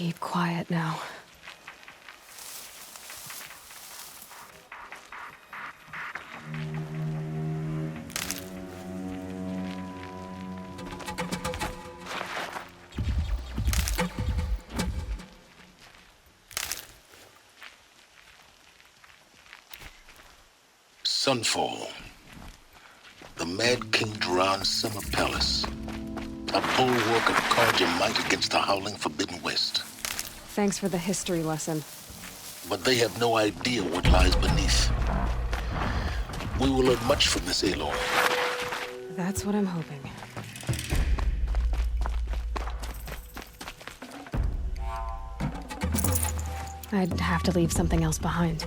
Keep quiet now. Sunfall. The Mad King Duran's summer palace. A bulwark of carja might against the howling Forbidden West. Thanks for the history lesson. But they have no idea what lies beneath. We will learn much from this Aloy. That's what I'm hoping. I'd have to leave something else behind.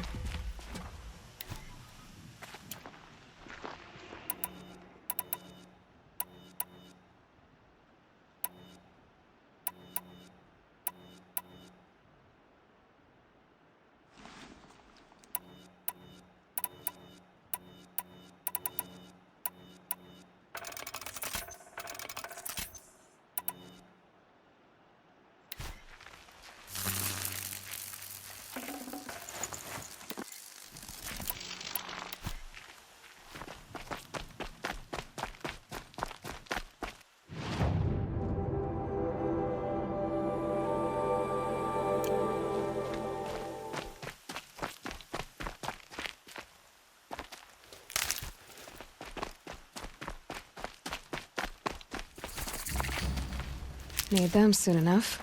Need them soon enough.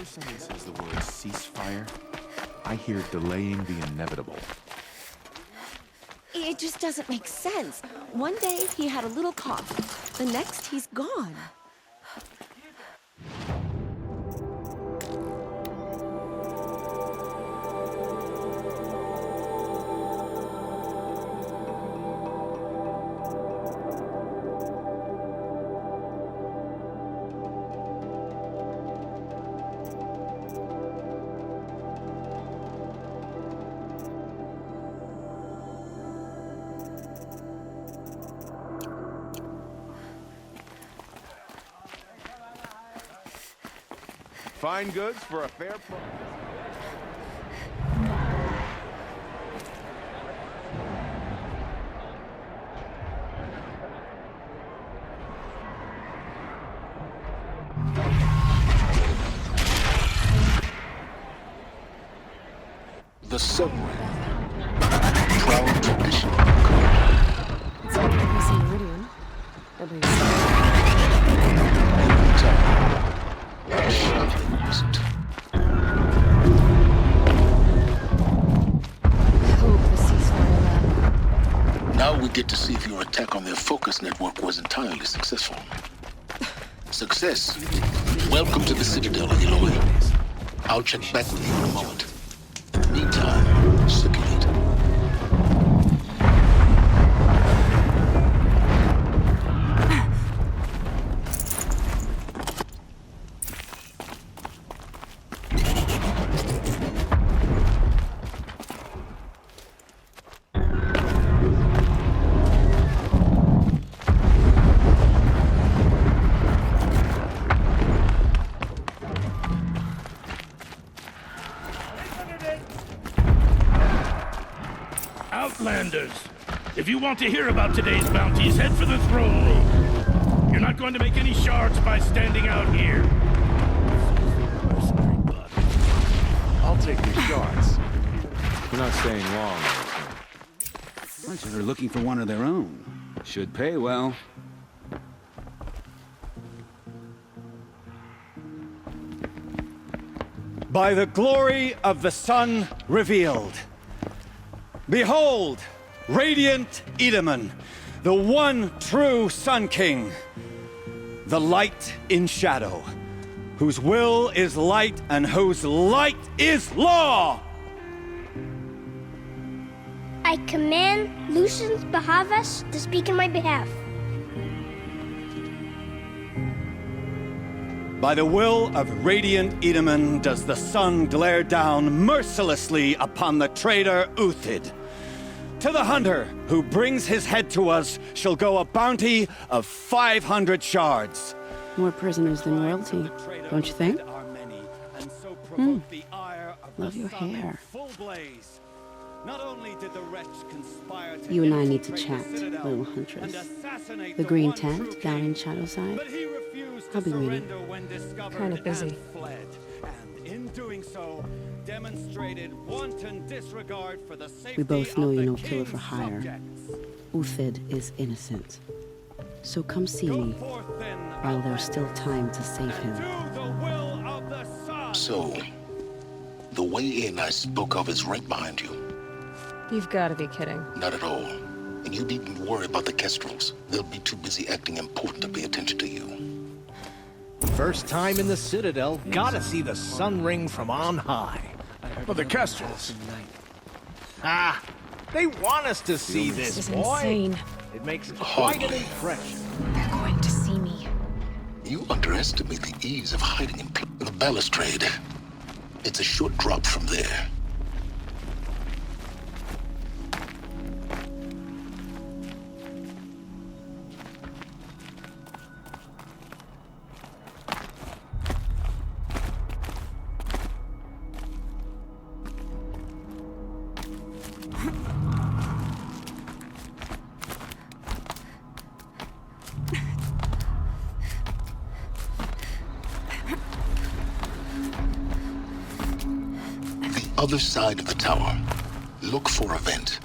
Someone says the word ceasefire, I hear delaying the inevitable. It just doesn't make sense. One day he had a little cough, the next he's gone. Fine goods for a fair price. The subway. Proud tradition. It's like the Meridian. At least. Hope the ceasefire lab. Now we get to see if your attack on their focus network was entirely successful. Success. Welcome to the Citadel, Aloy. I'll check back with you in a moment. In the meantime, circulate. Outlanders, if you want to hear about today's bounties, head for the throne room. You're not going to make any shards by standing out here. Mercenary bug. take your shots. We're not staying long. Bunch of are looking for one of their own. Should pay well. By the glory of the sun revealed. Behold, radiant Edaman, the one true Sun King. The light in shadow, whose will is light and whose light is law! I command Lucius Bahavas to speak in my behalf. By the will of radiant Edaman does the sun glare down mercilessly upon the traitor Uthid. To the hunter who brings his head to us shall go a bounty of 500 shards. More prisoners than royalty, don't you think? Love your hair. Not only did the wretch conspire to You and I need to chat, little huntress. The green tent down in Shadowside? but he refused to I'll be waiting. surrender when discovered Kinda busy. and fled. And in doing so, demonstrated wanton disregard for the safety We both know of you're the no killer for king's hire. subjects. Uthid is innocent. So come see Go me forth then, while there's still time to save and him. do the will of the sun. So, the way in I spoke of is right behind you. You've got to be kidding. Not at all. And you needn't worry about the Kestrels. They'll be too busy acting important to pay attention to you. First time in the Citadel, gotta see the sun ring from on high. But the Kestrels. Ah, they want us to see this, is boy. insane. It makes quite Hardly. an impression. They're going to see me. You underestimate the ease of hiding in the balustrade. It's a short drop from there. Other side of the tower. Look for a vent.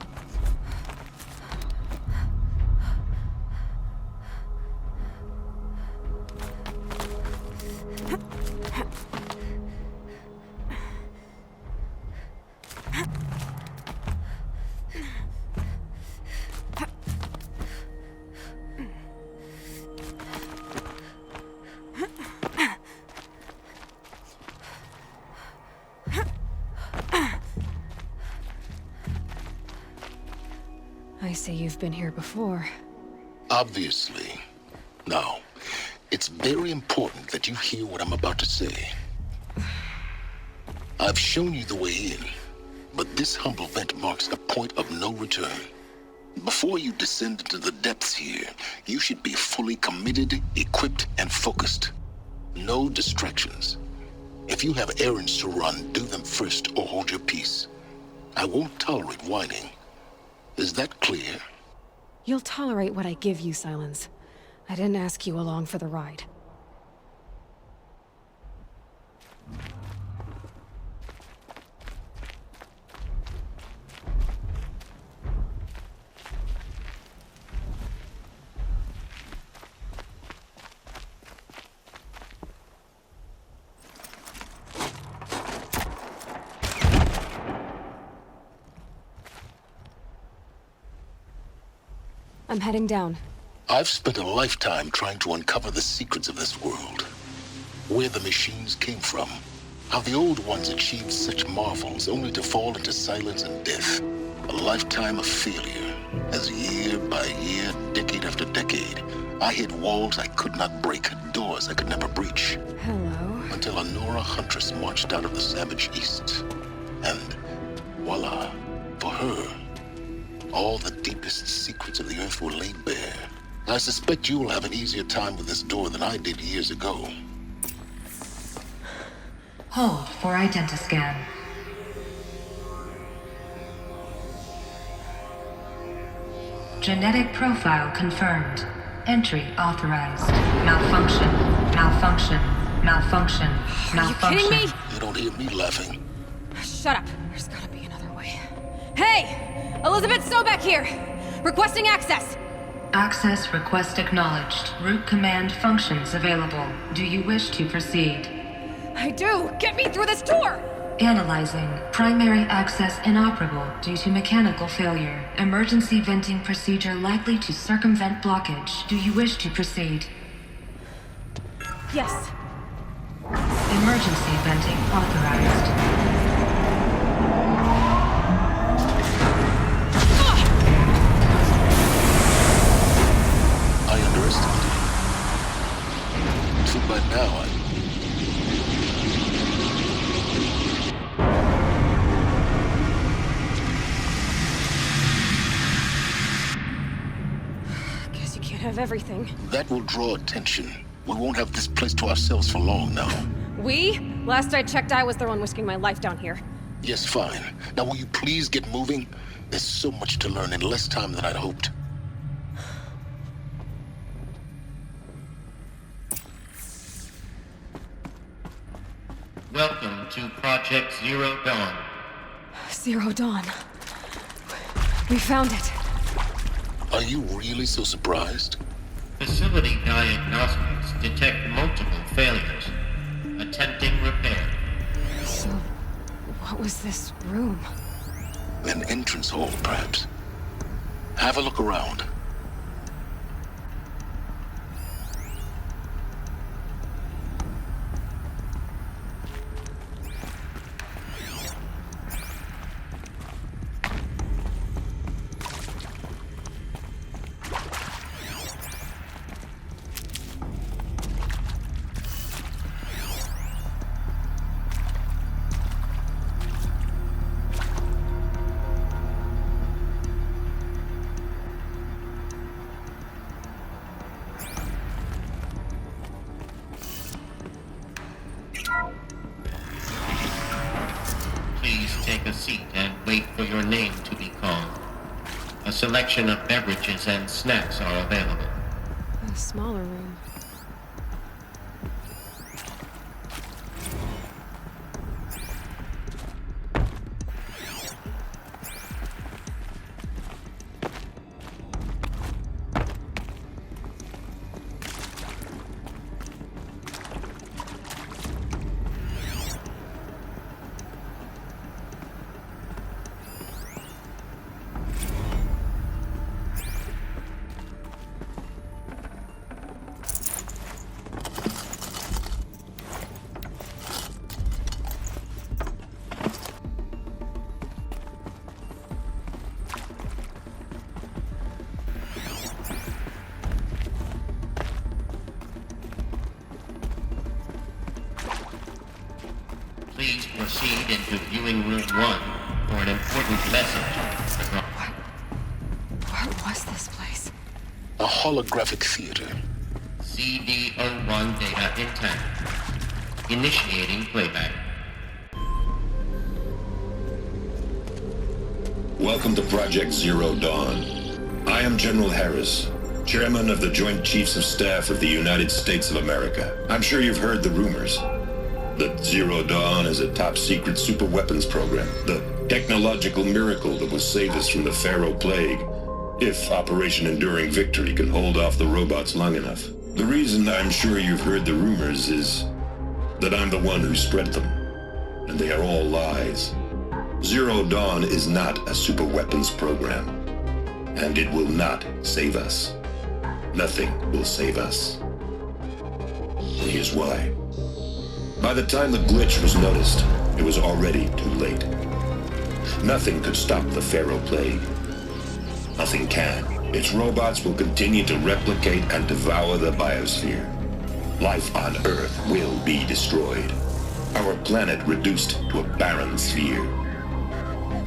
I see you've been here before. Obviously. Now, it's very important that you hear what I'm about to say. I've shown you the way in, but this humble vent marks a point of no return. Before you descend into the depths here, you should be fully committed, equipped, and focused. No distractions. If you have errands to run, do them first or hold your peace. I won't tolerate whining. Is that clear? You'll tolerate what I give you, Silence. I didn't ask you along for the ride. I'm heading down. I've spent a lifetime trying to uncover the secrets of this world. Where the machines came from. How the old ones achieved such marvels only to fall into silence and death. A lifetime of failure. As year by year, decade after decade, I hit walls I could not break, doors I could never breach. Hello. Until a Nora huntress marched out of the savage east. And voila, for her, all the deepest secrets of the earth were laid bare. I suspect you will have an easier time with this door than I did years ago. Hold for identiscan. Genetic profile confirmed. Entry authorized. Malfunction. Malfunction. Malfunction. Malfunction. Are you kidding me? You don't hear me laughing. Shut up. There's gotta be another way. Hey! Elizabeth Sobek here! Requesting access! Access request acknowledged. Root command functions available. Do you wish to proceed? I do! Get me through this door! Analyzing. Primary access inoperable due to mechanical failure. Emergency venting procedure likely to circumvent blockage. Do you wish to proceed? Yes. Emergency venting authorized. I underestimated you. Too bad now Guess you can't have everything. That will draw attention. We won't have this place to ourselves for long now. We? Last I checked, I was the one risking my life down here. Yes, fine. Now will you please get moving? There's so much to learn in less time than I'd hoped. Welcome to Project Zero Dawn. Zero Dawn. We found it. Are you really so surprised? Facility diagnostics detect multiple failures. Attempting repair. So, what was this room? An entrance hall, perhaps. Have a look around. Please take a seat and wait for your name to be called. A selection of beverages and snacks are available. A smaller room. Please proceed into viewing room 1 for an important message. What was this place? A holographic theater. CD01 data intact. Initiating playback. Welcome to Project Zero Dawn. I am General Harris, Chairman of the Joint Chiefs of Staff of the United States of America. I'm sure you've heard the rumors that Zero Dawn is a top-secret superweapons program, the technological miracle that will save us from the Pharaoh Plague, if Operation Enduring Victory can hold off the robots long enough. The reason I'm sure you've heard the rumors is that I'm the one who spread them, and they are all lies. Zero Dawn is not a superweapons program, and it will not save us. Nothing will save us. And here's why. By the time the glitch was noticed, it was already too late. Nothing could stop the Pharaoh Plague. Nothing can. Its robots will continue to replicate and devour the biosphere. Life on Earth will be destroyed. Our planet reduced to a barren sphere.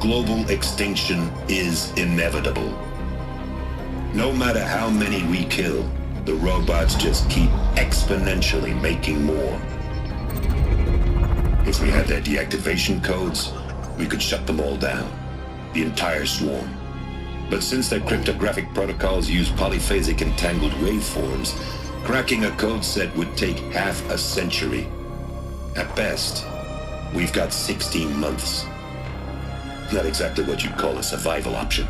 Global extinction is inevitable. No matter how many we kill, the robots just keep exponentially making more. If we had their deactivation codes, we could shut them all down, the entire swarm. But since their cryptographic protocols use polyphasic entangled waveforms, cracking a code set would take half a century. At best, we've got 16 months. Not exactly what you'd call a survival option.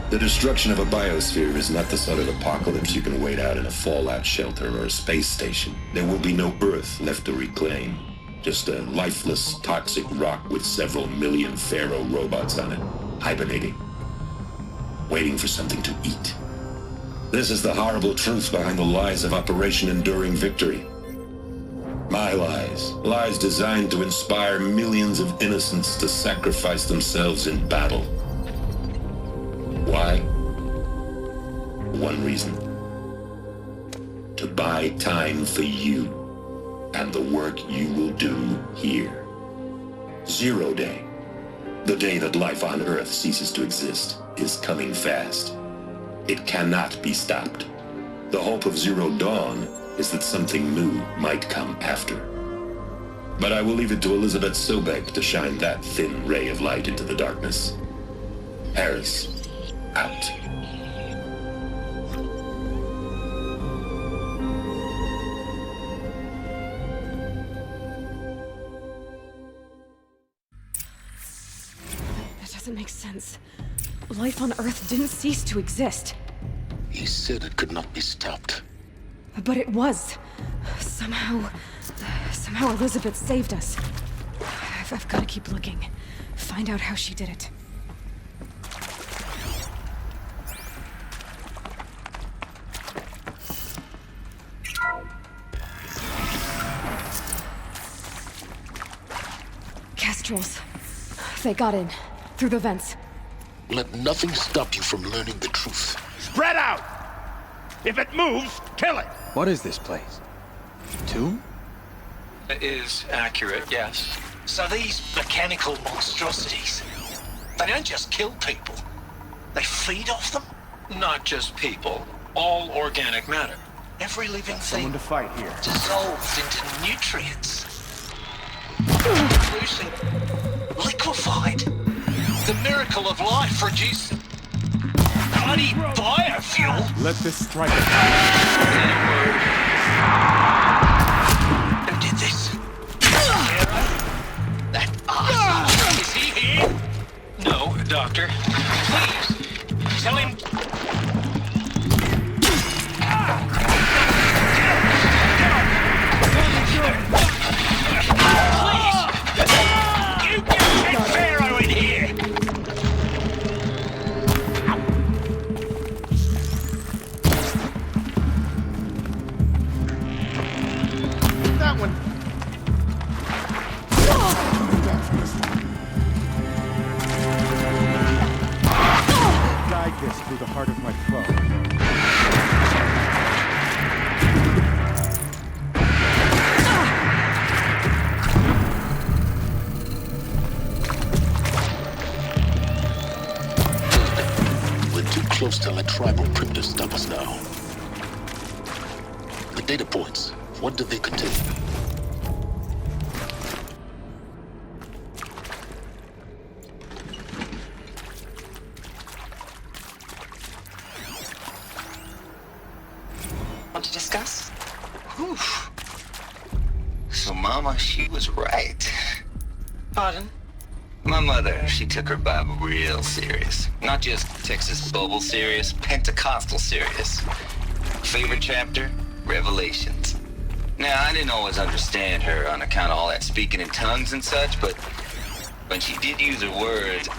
The destruction of a biosphere is not the sort of apocalypse you can wait out in a fallout shelter or a space station. There will be no Earth left to reclaim. Just a lifeless, toxic rock with several million Pharaoh robots on it, hibernating, waiting for something to eat. This is the horrible truth behind the lies of Operation Enduring Victory. My lies. Lies designed to inspire millions of innocents to sacrifice themselves in battle. Why? One reason. To buy time for you and the work you will do here. 0 Day, the day that life on Earth ceases to exist, is coming fast. It cannot be stopped. The hope of Zero Dawn is that something new might come after. But I will leave it to Elizabeth Sobek to shine that thin ray of light into the darkness. Harris, out. That doesn't make sense. Life on Earth didn't cease to exist. He said it could not be stopped. But it was. Somehow Elizabeth saved us. I've got to keep looking. Find out how she did it. Kestrels. They got in. Through the vents. Let nothing stop you from learning the truth. Spread out! If it moves, kill it! What is this place? Tomb? It is accurate, yes. So these mechanical monstrosities, they don't just kill people. They feed off them? Not just people. All organic matter. Every living thing Someone to fight here. dissolved into nutrients. Producing liquefied. The miracle of life reduced bloody biofuel. Let this strike. Who did this? That arsehole. Is he here? No, Doctor. Please, tell him. Please! You get Pharaoh in here! That one. Guide this through the heart of my foe. We're too close to let tribal printers stop us now. The data points, what do they contain? Want to discuss? Oof. So Mama, she was right. Pardon? My mother, she took her Bible real serious. Not just Texas Bible serious, Pentecostal serious. Favorite chapter? Revelations. Now, I didn't always understand her on account of all that speaking in tongues and such, but when she did use her words,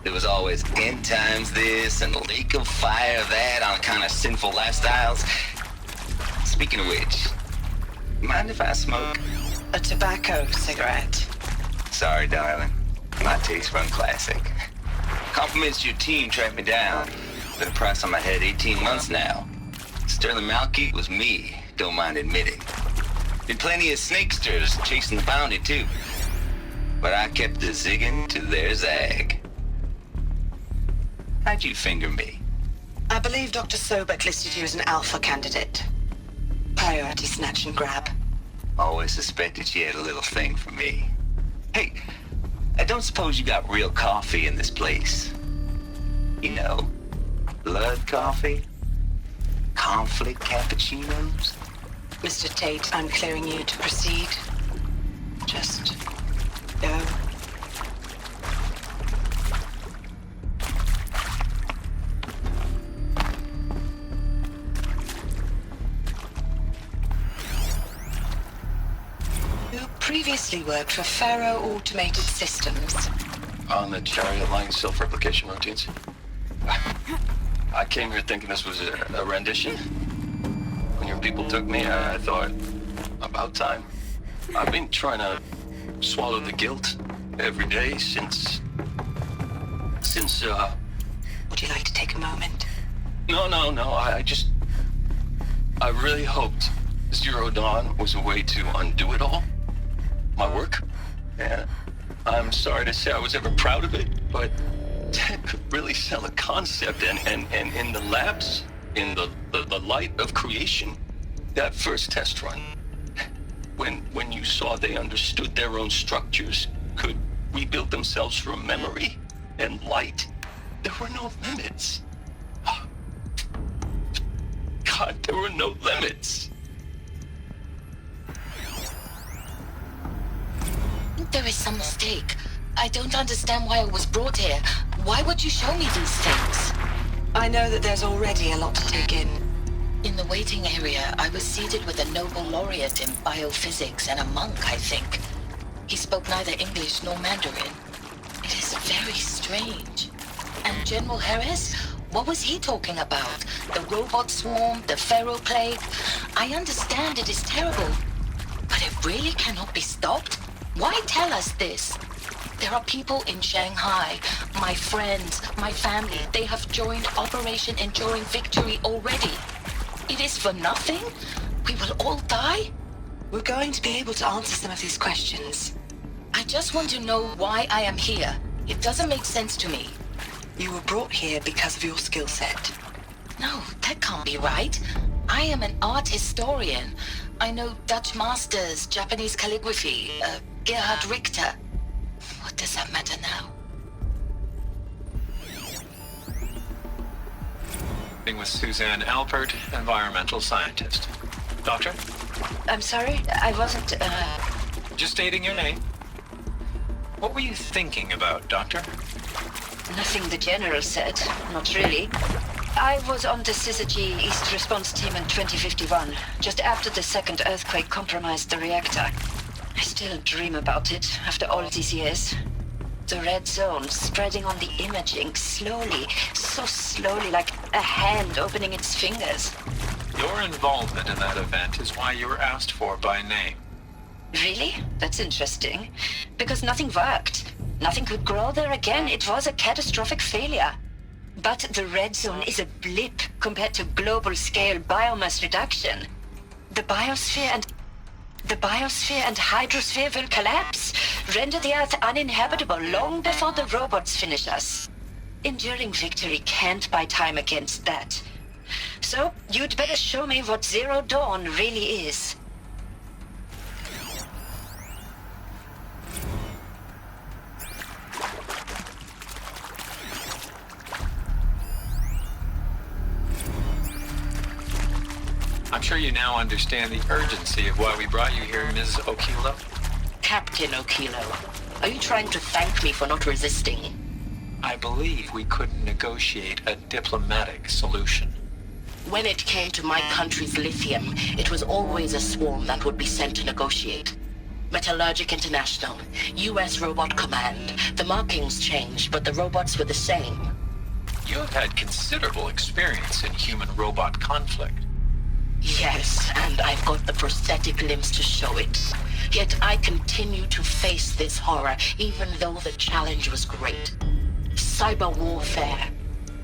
there was always end times this and lake of fire that on account of sinful lifestyles. Speaking of which, mind if I smoke? A tobacco cigarette. Sorry, darling. My taste run classic. Compliments to your team tracked me down. Been a price on my head 18 months now. Sterling Malky was me, don't mind admitting. Did plenty of snakesters chasing the bounty too. But I kept the zigging to their zag. How'd you finger me? I believe Dr. Sobek listed you as an alpha candidate. Priority snatch and grab. Always suspected she had a little thing for me. Hey, I don't suppose you got real coffee in this place. You know, blood coffee? Conflict cappuccinos? Mr. Tate, I'm clearing you to proceed. Just go. previously worked for Faro Automated Systems. On the Chariot Line self-replication routines. I came here thinking this was a rendition. When your people took me, I thought, about time. I've been trying to swallow the guilt every day since... Would you like to take a moment? No, I really hoped Zero Dawn was a way to undo it all. My work. And I'm sorry to say I was ever proud of it, but Ted could really sell a concept, and in the labs, in the light of creation, that first test run, when you saw they understood their own structures, could rebuild themselves from memory and light, there were no limits. God, there were no limits. There is some mistake. I don't understand why I was brought here. Why would you show me these things? I know that there's already a lot to take in. In the waiting area, I was seated with a Nobel laureate in biophysics and a monk, I think. He spoke neither English nor Mandarin. It is very strange. And General Harris? What was he talking about? The robot swarm, the Pharaoh plague? I understand it is terrible, but it really cannot be stopped? Why tell us this? There are people in Shanghai, my friends, my family. They have joined Operation Enduring Victory already. It is for nothing? We will all die? We're going to be able to answer some of these questions. I just want to know why I am here. It doesn't make sense to me. You were brought here because of your skill set. No, that can't be right. I am an art historian. I know Dutch masters, Japanese calligraphy, Gerhard Richter. What does that matter now? With Suzanne Alpert, environmental scientist. Doctor? I'm sorry, I wasn't, Just stating your name. What were you thinking about, Doctor? Nothing the General said, not really. I was on the Syzygy East Response Team in 2051, just after the second earthquake compromised the reactor. I still dream about it, after all these years. The red zone spreading on the imaging, slowly, so slowly, like a hand opening its fingers. Your involvement in that event is why you were asked for by name. Really? That's interesting. Because nothing worked. Nothing could grow there again. It was a catastrophic failure. But the red zone is a blip compared to global-scale biomass reduction. The biosphere and hydrosphere will collapse, render the Earth uninhabitable long before the robots finish us. Enduring Victory can't buy time against that. So, you'd better show me what Zero Dawn really is. I'm sure you now understand the urgency of why we brought you here, Ms. Okilo. Captain Okilo, are you trying to thank me for not resisting? I believe we couldn't negotiate a diplomatic solution. When it came to my country's lithium, it was always a swarm that would be sent to negotiate. Metallurgic International, US Robot Command. The markings changed, but the robots were the same. You have had considerable experience in human-robot conflict. Yes, and I've got the prosthetic limbs to show it. Yet I continue to face this horror, even though the challenge was great. Cyber warfare.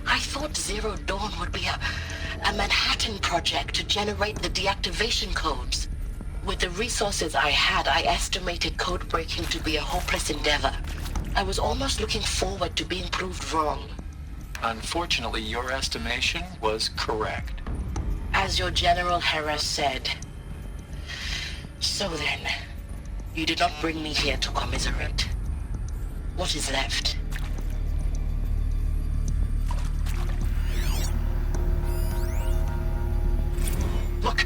I thought Zero Dawn would be a Manhattan project to generate the deactivation codes. With the resources I had, I estimated code breaking to be a hopeless endeavor. I was almost looking forward to being proved wrong. Unfortunately, your estimation was correct. As your General Harris said. So then, you did not bring me here to commiserate. What is left? Look,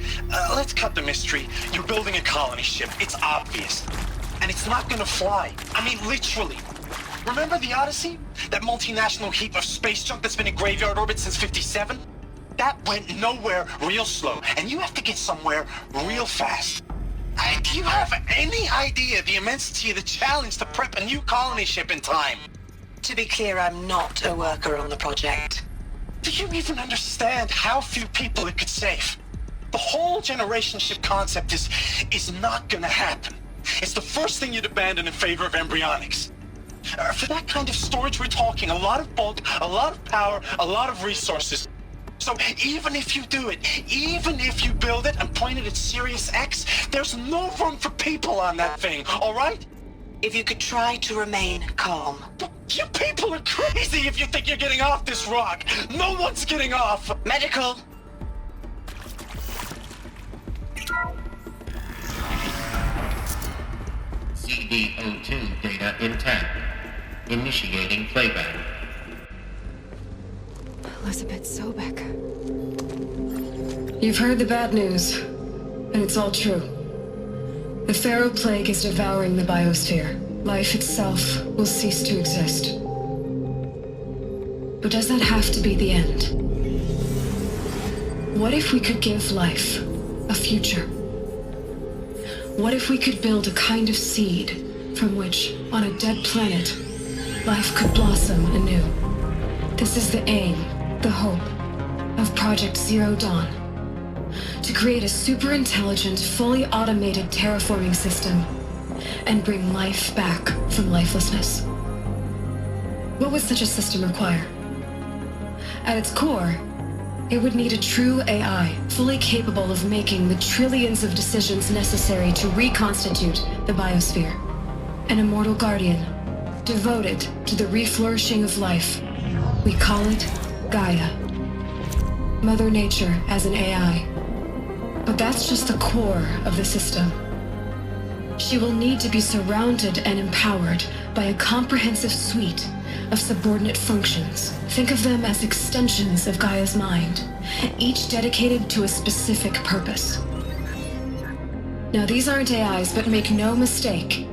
let's cut the mystery. You're building a colony ship. It's obvious. And it's not gonna fly. I mean, literally. Remember the Odyssey? That multinational heap of space junk that's been in graveyard orbit since 57? That went nowhere real slow. And you have to get somewhere real fast. Do you have any idea the immensity of the challenge to prep a new colony ship in time? To be clear, I'm not a worker on the project. Do you even understand how few people it could save? The whole generation ship concept is not gonna happen. It's the first thing you'd abandon in favor of embryonics. For that kind of storage, we're talking a lot of bulk, a lot of power, a lot of resources. So even if you do it, even if you build it and point it at Sirius X, there's no room for people on that thing, all right? If you could try to remain calm. You people are crazy if you think you're getting off this rock. No one's getting off. Medical. CDO2 data intact. Initiating playback. Elizabeth Sobek. You've heard the bad news, and it's all true. The Pharaoh Plague is devouring the biosphere. Life itself will cease to exist. But does that have to be the end? What if we could give life a future? What if we could build a kind of seed from which, on a dead planet, life could blossom anew? This is the aim, the hope, of Project Zero Dawn. To create a super-intelligent, fully automated terraforming system and bring life back from lifelessness. What would such a system require? At its core, it would need a true AI, fully capable of making the trillions of decisions necessary to reconstitute the biosphere. An immortal guardian, devoted to the reflourishing of life. We call it Gaia. Mother Nature as an AI. But that's just the core of the system. She will need to be surrounded and empowered by a comprehensive suite of subordinate functions. Think of them as extensions of Gaia's mind, each dedicated to a specific purpose. Now, these aren't AIs, but make no mistake,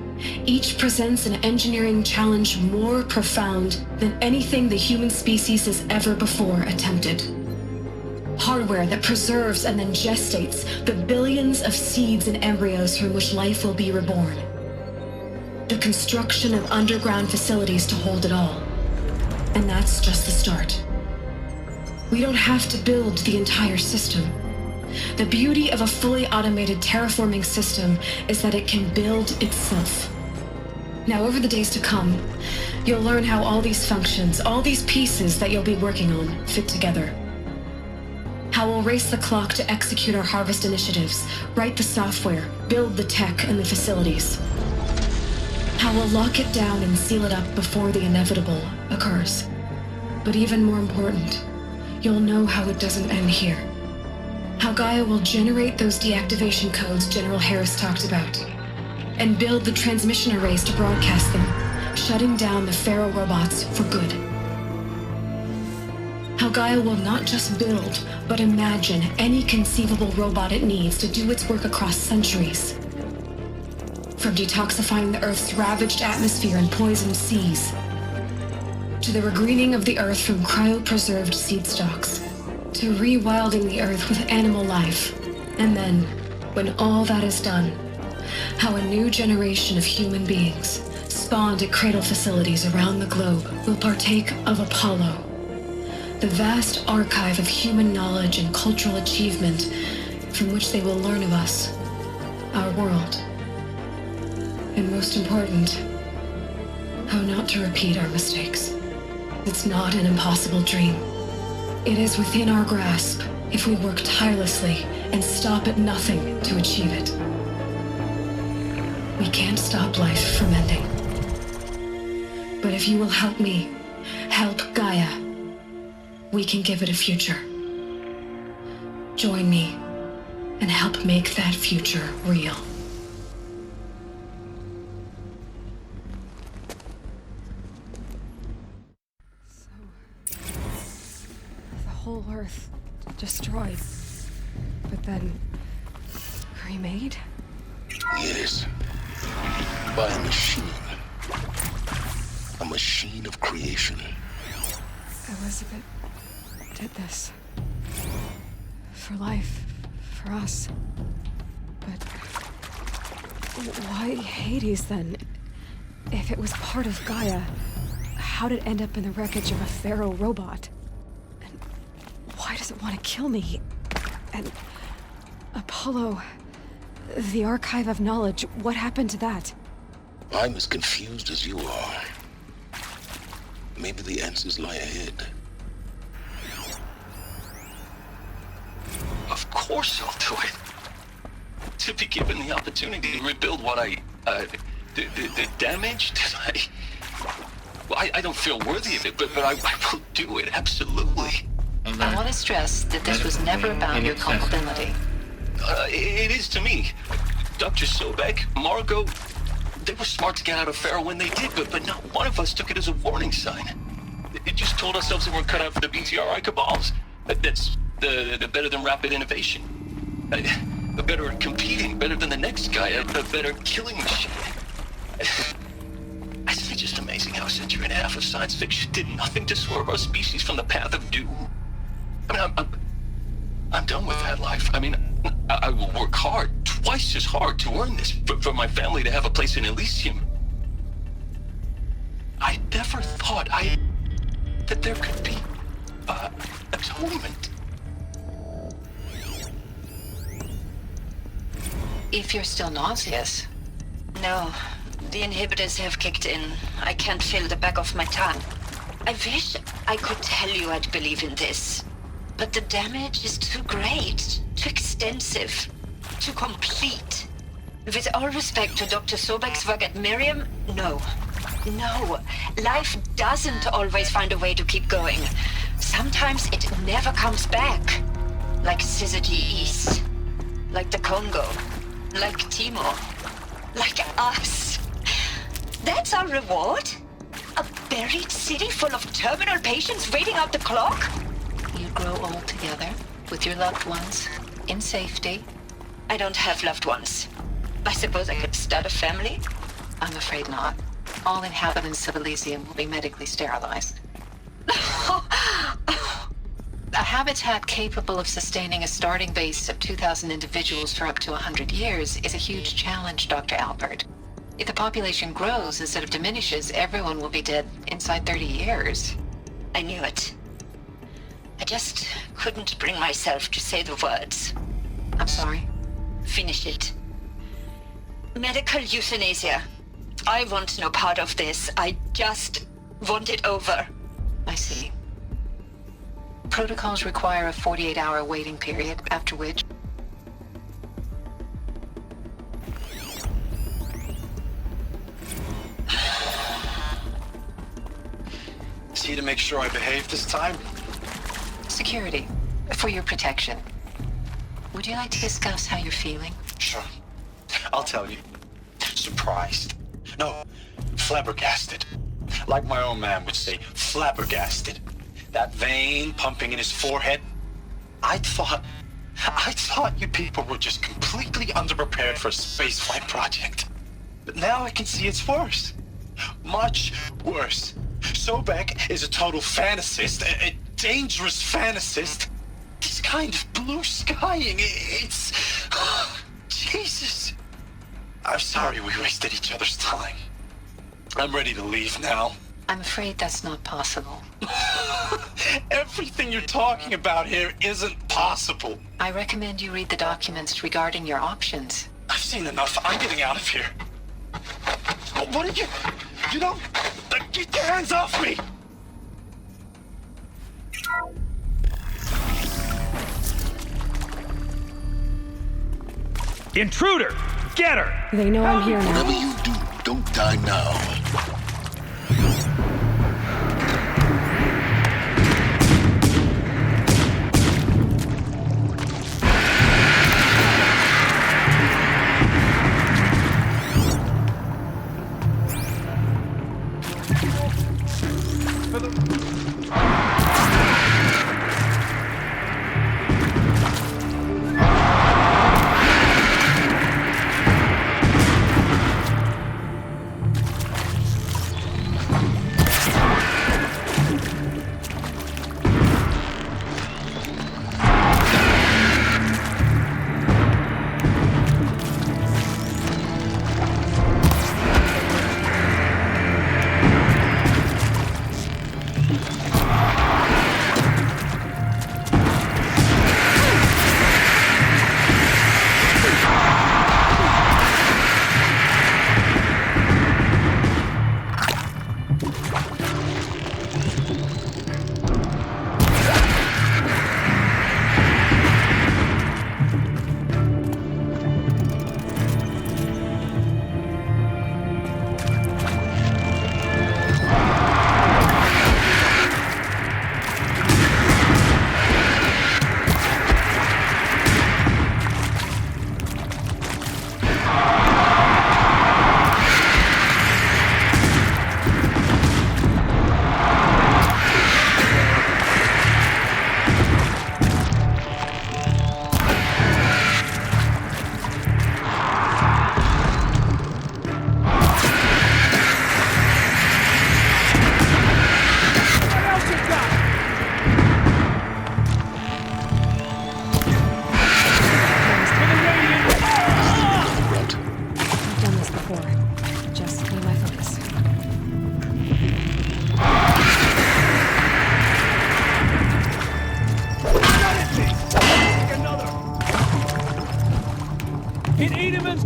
each presents an engineering challenge more profound than anything the human species has ever before attempted. Hardware that preserves and then gestates the billions of seeds and embryos from which life will be reborn. The construction of underground facilities to hold it all. And that's just the start. We don't have to build the entire system. The beauty of a fully automated terraforming system is that it can build itself. Now, over the days to come, you'll learn how all these functions, all these pieces that you'll be working on, fit together. How we'll race the clock to execute our harvest initiatives, write the software, build the tech and the facilities. How we'll lock it down and seal it up before the inevitable occurs. But even more important, you'll know how it doesn't end here. How Gaia will generate those deactivation codes General Harris talked about, and build the transmission arrays to broadcast them, shutting down the Pharaoh robots for good. How Gaia will not just build, but imagine any conceivable robot it needs to do its work across centuries. From detoxifying the Earth's ravaged atmosphere and poisoned seas, to the regreening of the Earth from cryopreserved seed stalks, to rewilding the Earth with animal life. And then, when all that is done, how a new generation of human beings, spawned at cradle facilities around the globe, will partake of Apollo, the vast archive of human knowledge and cultural achievement from which they will learn of us, our world. And most important, how not to repeat our mistakes. It's not an impossible dream. It is within our grasp if we work tirelessly and stop at nothing to achieve it. We can't stop life from ending. But if you will help me, help Gaia, we can give it a future. Join me and help make that future real. The whole Earth destroyed, but then remade? Yes. By a machine. A machine of creation. Elizabeth did this. For life. For us. But Why Hades, then? If it was part of Gaia, how'd it end up in the wreckage of a Pharaoh robot? And why does it want to kill me? And Apollo, the Archive of Knowledge, what happened to that? I'm as confused as you are. Maybe the answers lie ahead. Of course I'll do it. To be given the opportunity to rebuild what the damage that I don't feel worthy of it, but I will do it, absolutely. I want to stress that this was never about your culpability. It is to me. Dr. Sobek, Margot, they were smart to get out of Pharaoh when they did, but not one of us took it as a warning sign. It just told ourselves that we're cut out for the BTRI cabals. That's the better than rapid innovation. Better at competing, better than the next guy, a better killing machine. It's just amazing how a century and a half of science fiction did nothing to swerve our species from the path of doom. I mean, I'm done with that life. I mean, I will work hard, twice as hard, to earn this, for my family to have a place in Elysium. I never thought that there could be atonement. If you're still nauseous. No, the inhibitors have kicked in. I can't feel the back of my tongue. I wish I could tell you I'd believe in this. But the damage is too great, too extensive, too complete. With all respect to Dr. Sobek's work at Miriam, no. No, life doesn't always find a way to keep going. Sometimes it never comes back. Like Syzygy East. Like the Congo. Like Timor. Like us. That's our reward? A buried city full of terminal patients waiting out the clock? You grow old together, with your loved ones, in safety. I don't have loved ones. I suppose I could start a family? I'm afraid not. All inhabitants of Elysium will be medically sterilized. A habitat capable of sustaining a starting base of 2,000 individuals for up to 100 years is a huge challenge, Dr. Albert. If the population grows instead of diminishes, everyone will be dead inside 30 years. I knew it. I just couldn't bring myself to say the words. I'm sorry. Finish it. Medical euthanasia. I want no part of this. I just want it over. I see. Protocols require a 48-hour waiting period, after which... See to make sure I behave this time? Security, for your protection. Would you like to discuss how you're feeling? Sure. I'll tell you. Surprised. No, flabbergasted. Like my own man would say, flabbergasted. That vein pumping in his forehead. I thought you people were just completely underprepared for a spaceflight project. But now I can see it's worse. Much worse. Sobek is a total fantasist, a dangerous fantasist. This kind of blue skying, it's... Jesus. I'm sorry we wasted each other's time. I'm ready to leave now. I'm afraid that's not possible. Everything you're talking about here isn't possible. I recommend you read the documents regarding your options. I've seen enough. I'm getting out of here. What did you... You don't... Get your hands off me! Intruder! Get her! They know I'm here now. Whatever you do, don't die now.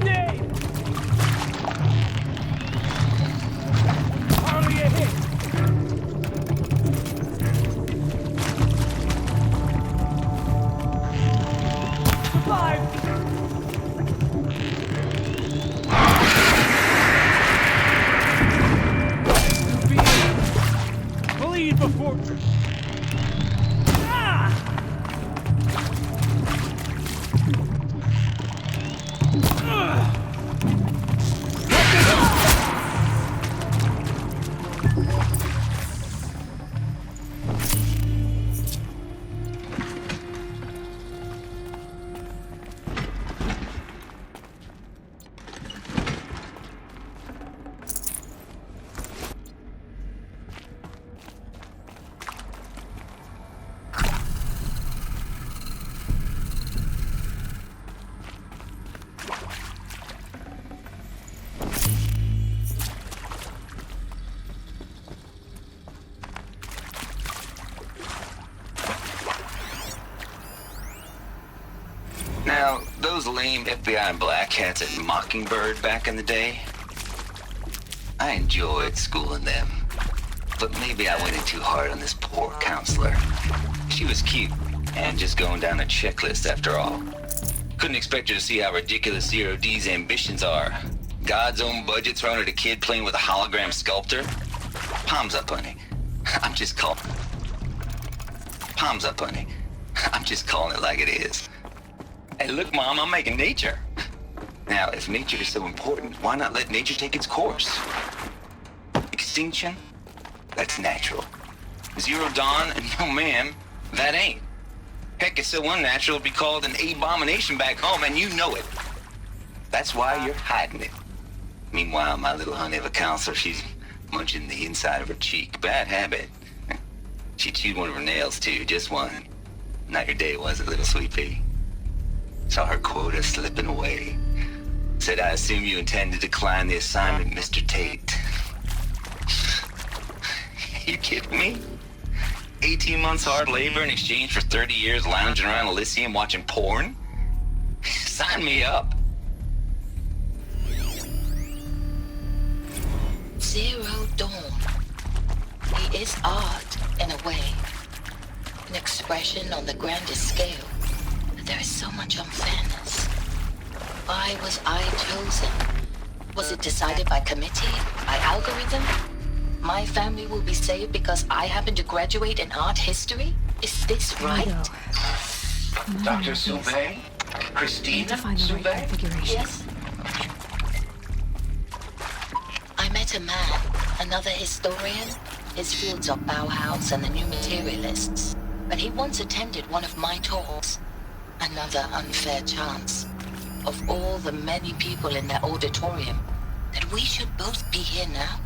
name! How do you hit? Survive! Bleed before... Now, those lame FBI black hats at Mockingbird back in the day, I enjoyed schooling them. But maybe I went in too hard on this poor counselor. She was cute, and just going down a checklist after all. Couldn't expect her to see how ridiculous Zero D's ambitions are. God's own budget thrown at a kid playing with a hologram sculptor? Palms up, honey. I'm just calling... Palms up, honey. I'm just calling it like it is. Hey, look, Mom, I'm making nature. Now, if nature is so important, why not let nature take its course? Extinction? That's natural. Zero Dawn? No, ma'am, that ain't. Heck, it's so unnatural it'd be called an abomination back home, and you know it. That's why you're hiding it. Meanwhile, my little honey of a counselor, she's munching the inside of her cheek. Bad habit. She chewed one of her nails, too, just one. Not your day, was it, little sweet pea? Saw her quota slipping away. Said, I assume you intend to decline the assignment, Mr. Tate. You kidding me? 18 months hard labor in exchange for 30 years lounging around Elysium watching porn? Sign me up. Zero Dawn. He is art, in a way. An expression on the grandest scale. But there is so much unfairness. Why was I chosen? Was it decided by committee? By algorithm? My family will be saved because I happen to graduate in art history? Is this right? Dr. Sauvé? Christina Sauvé? Yes? I met a man, another historian. His fields are Bauhaus and the New Materialists. But he once attended one of my talks. Another unfair chance. Of all the many people in that auditorium, that we should both be here now.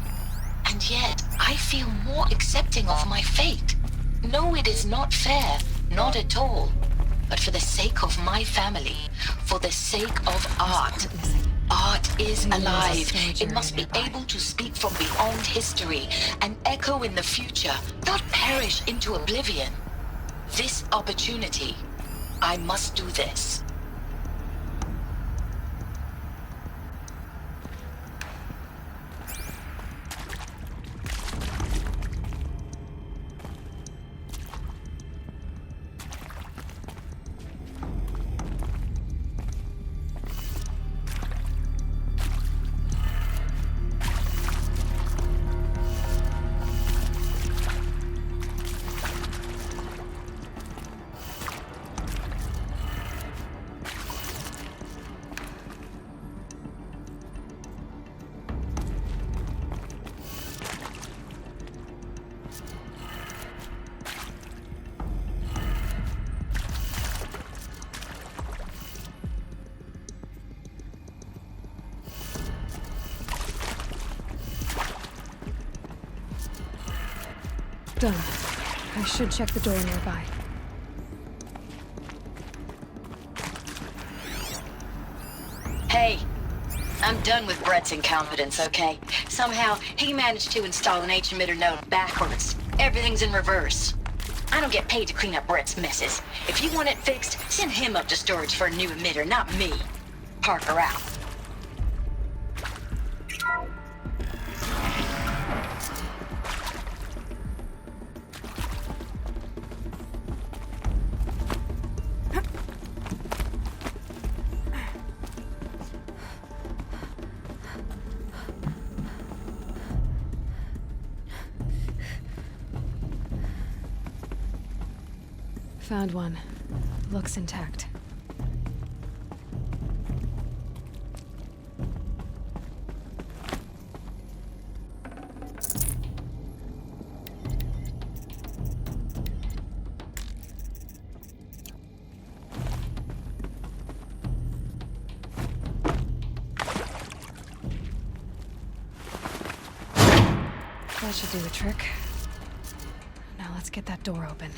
And yet, I feel more accepting of my fate. No, it is not fair. Not at all. But for the sake of my family, for the sake of art. Art is alive. It must be able to speak from beyond history and echo in the future, not perish into oblivion. This opportunity, I must do this. Done. I should check the door nearby. Hey, I'm done with Brett's incompetence, okay? Somehow, he managed to install an H-emitter node backwards. Everything's in reverse. I don't get paid to clean up Brett's messes. If you want it fixed, send him up to storage for a new emitter, not me. Parker out. Found one. Looks intact. That should do the trick. Now let's get that door open.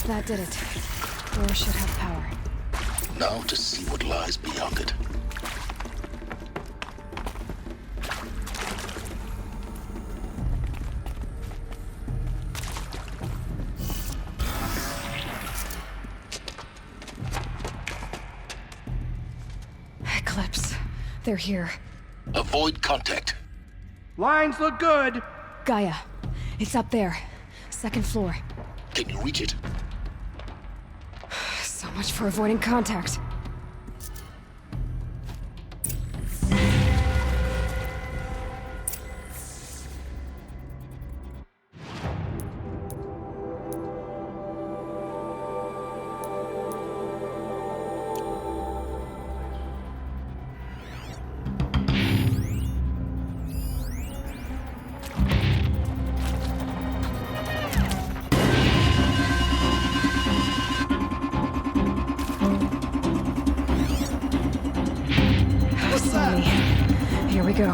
That did it. Door should have power. Now to see what lies beyond it. Eclipse. They're here. Avoid contact. Lines look good. Gaia. It's up there. Second floor. Can you reach it? So much for avoiding contact. Here we go.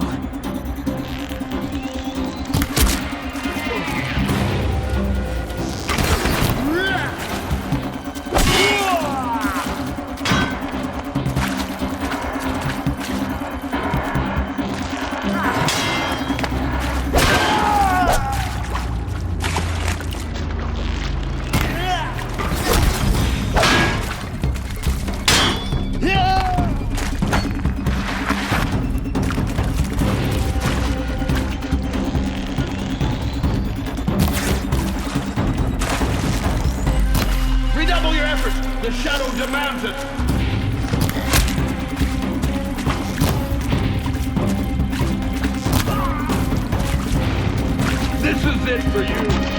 Captain! This is it for you!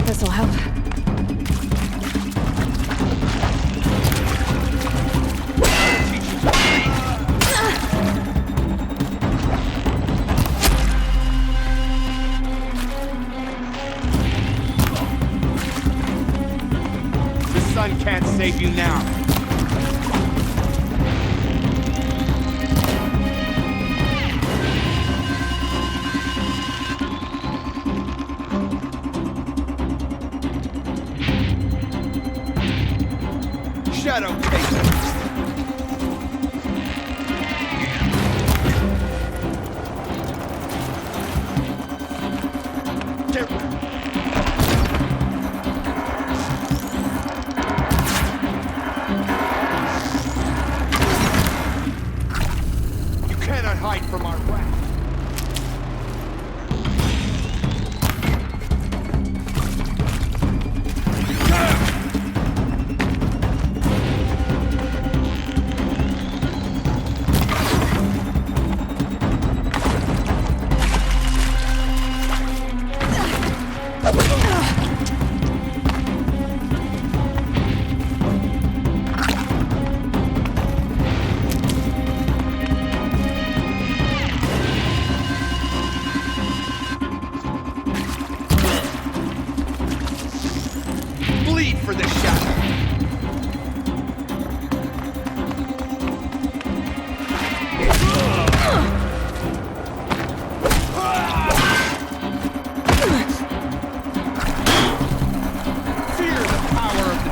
This'll help. The sun can't save you now. Shadow Taker. You cannot hide from our wrath. Bleed for this shadow. Fear the power of the...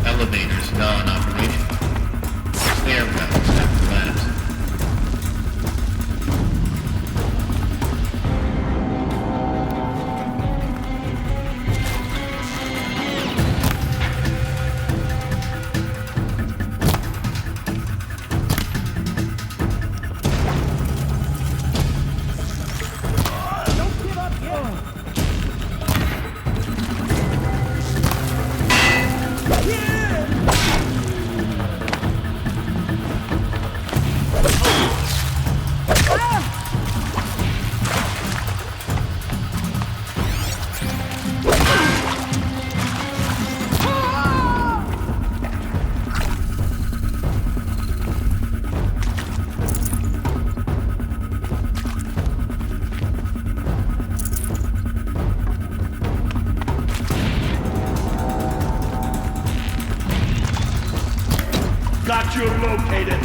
Elevators non-operating. Stairwells have collapsed. Don't give up yet! Got you located.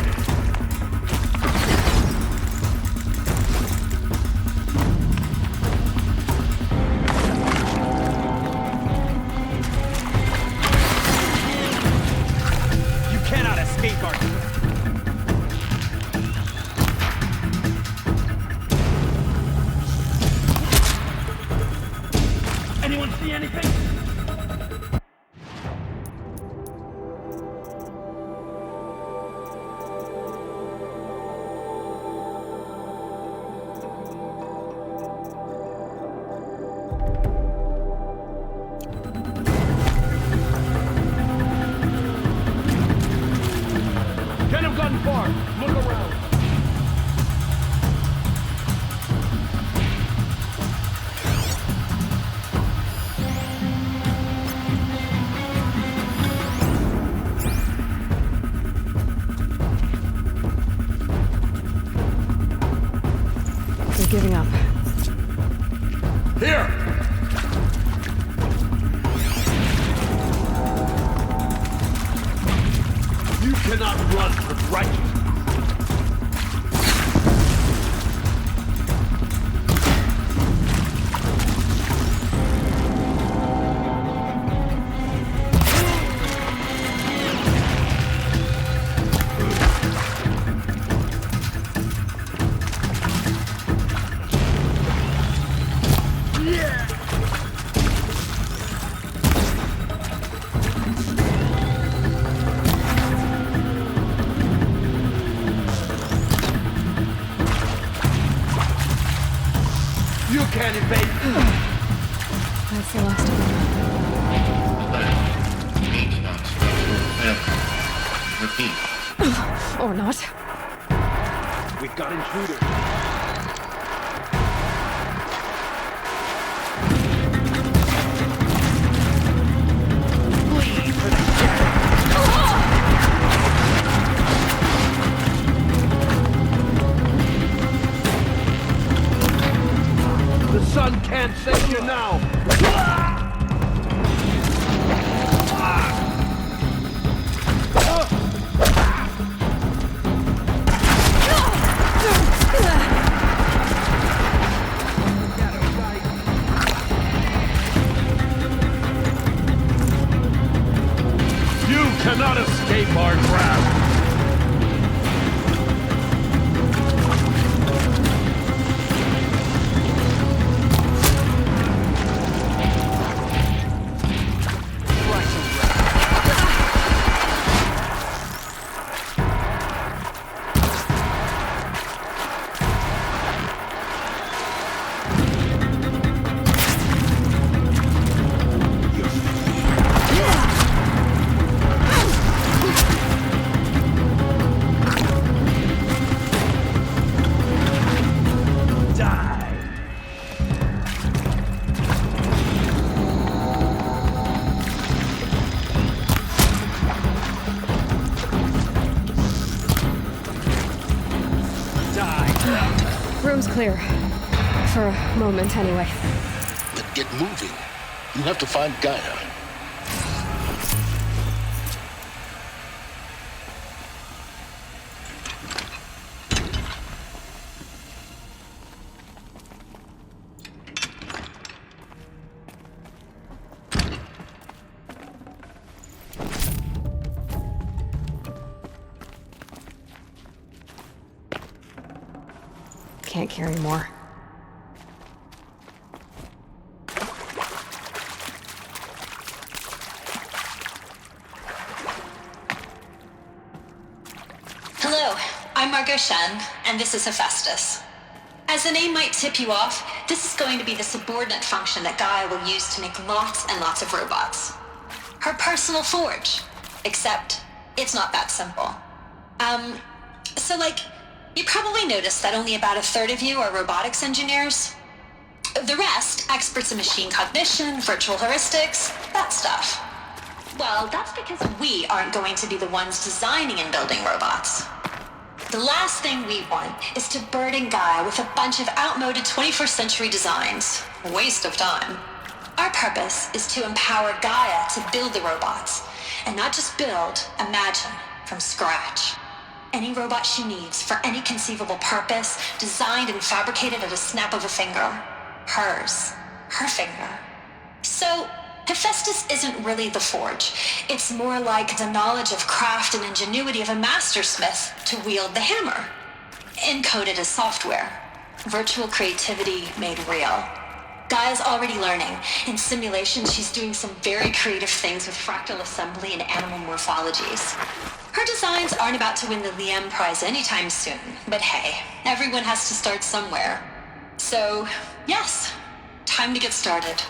You cannot escape our... Anyone see anything? Can't have gotten far. Look around. They're giving up. Here! You cannot run from righteousness. You can't evade. That's the last of them. Repeat. Or not. We've got intruders. The sun can't save you now. You cannot escape our grasp. Room's clear. For a moment, anyway. Then get moving. You have to find Gaia. Can't carry more. Hello, I'm Margot Shen, and this is Hephaestus. As the name might tip you off, this is going to be the subordinate function that Gaia will use to make lots and lots of robots. Her personal forge. Except, it's not that simple. You probably noticed that only about a third of you are robotics engineers. The rest, experts in machine cognition, virtual heuristics, that stuff. Well, that's because we aren't going to be the ones designing and building robots. The last thing we want is to burden Gaia with a bunch of outmoded 21st century designs. A waste of time. Our purpose is to empower Gaia to build the robots, and not just build, imagine, from scratch. Any robot she needs for any conceivable purpose, designed and fabricated at a snap of a finger. Hers. Her finger. So, Hephaestus isn't really the forge. It's more like the knowledge of craft and ingenuity of a mastersmith to wield the hammer. Encoded as software. Virtual creativity made real. Gaia's already learning. In simulation, she's doing some very creative things with fractal assembly and animal morphologies. Her designs aren't about to win the Liam Prize anytime soon, but hey, everyone has to start somewhere. So, yes, time to get started.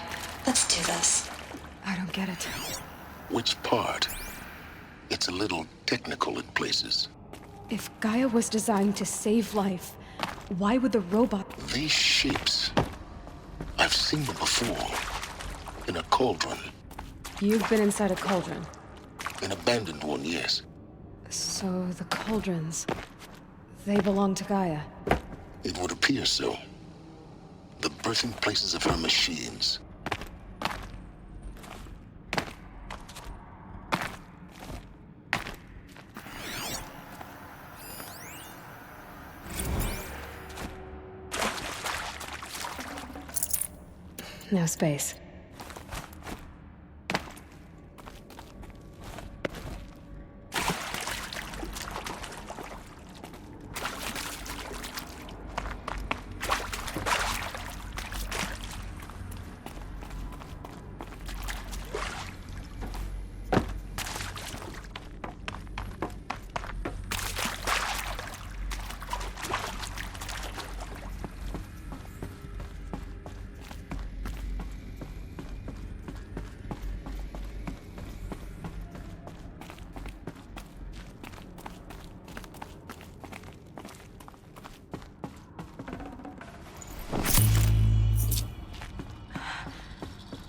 Let's do this. I don't get it. Which part? It's a little technical in places. If Gaia was designed to save life, why would the robot... These shapes... I've seen them before. In a cauldron. You've been inside a cauldron. An abandoned one, yes. So the cauldrons... they belong to Gaia. It would appear so. The birthing places of her machines. No space.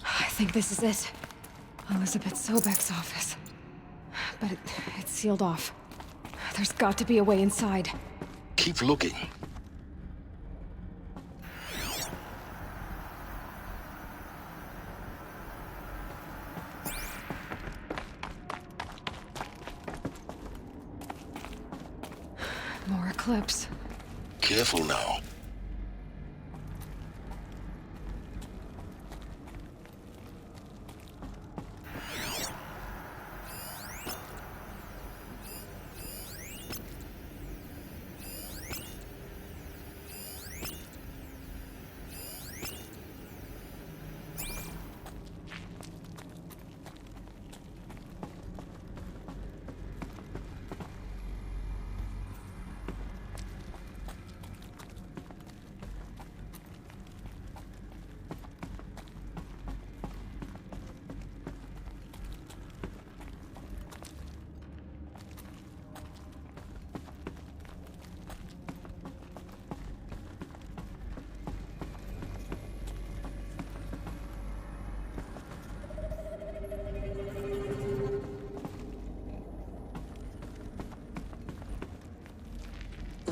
I think this is it. Elizabeth Sobek's office. But it's sealed off. There's got to be a way inside. Keep looking. More eclipse. Careful now.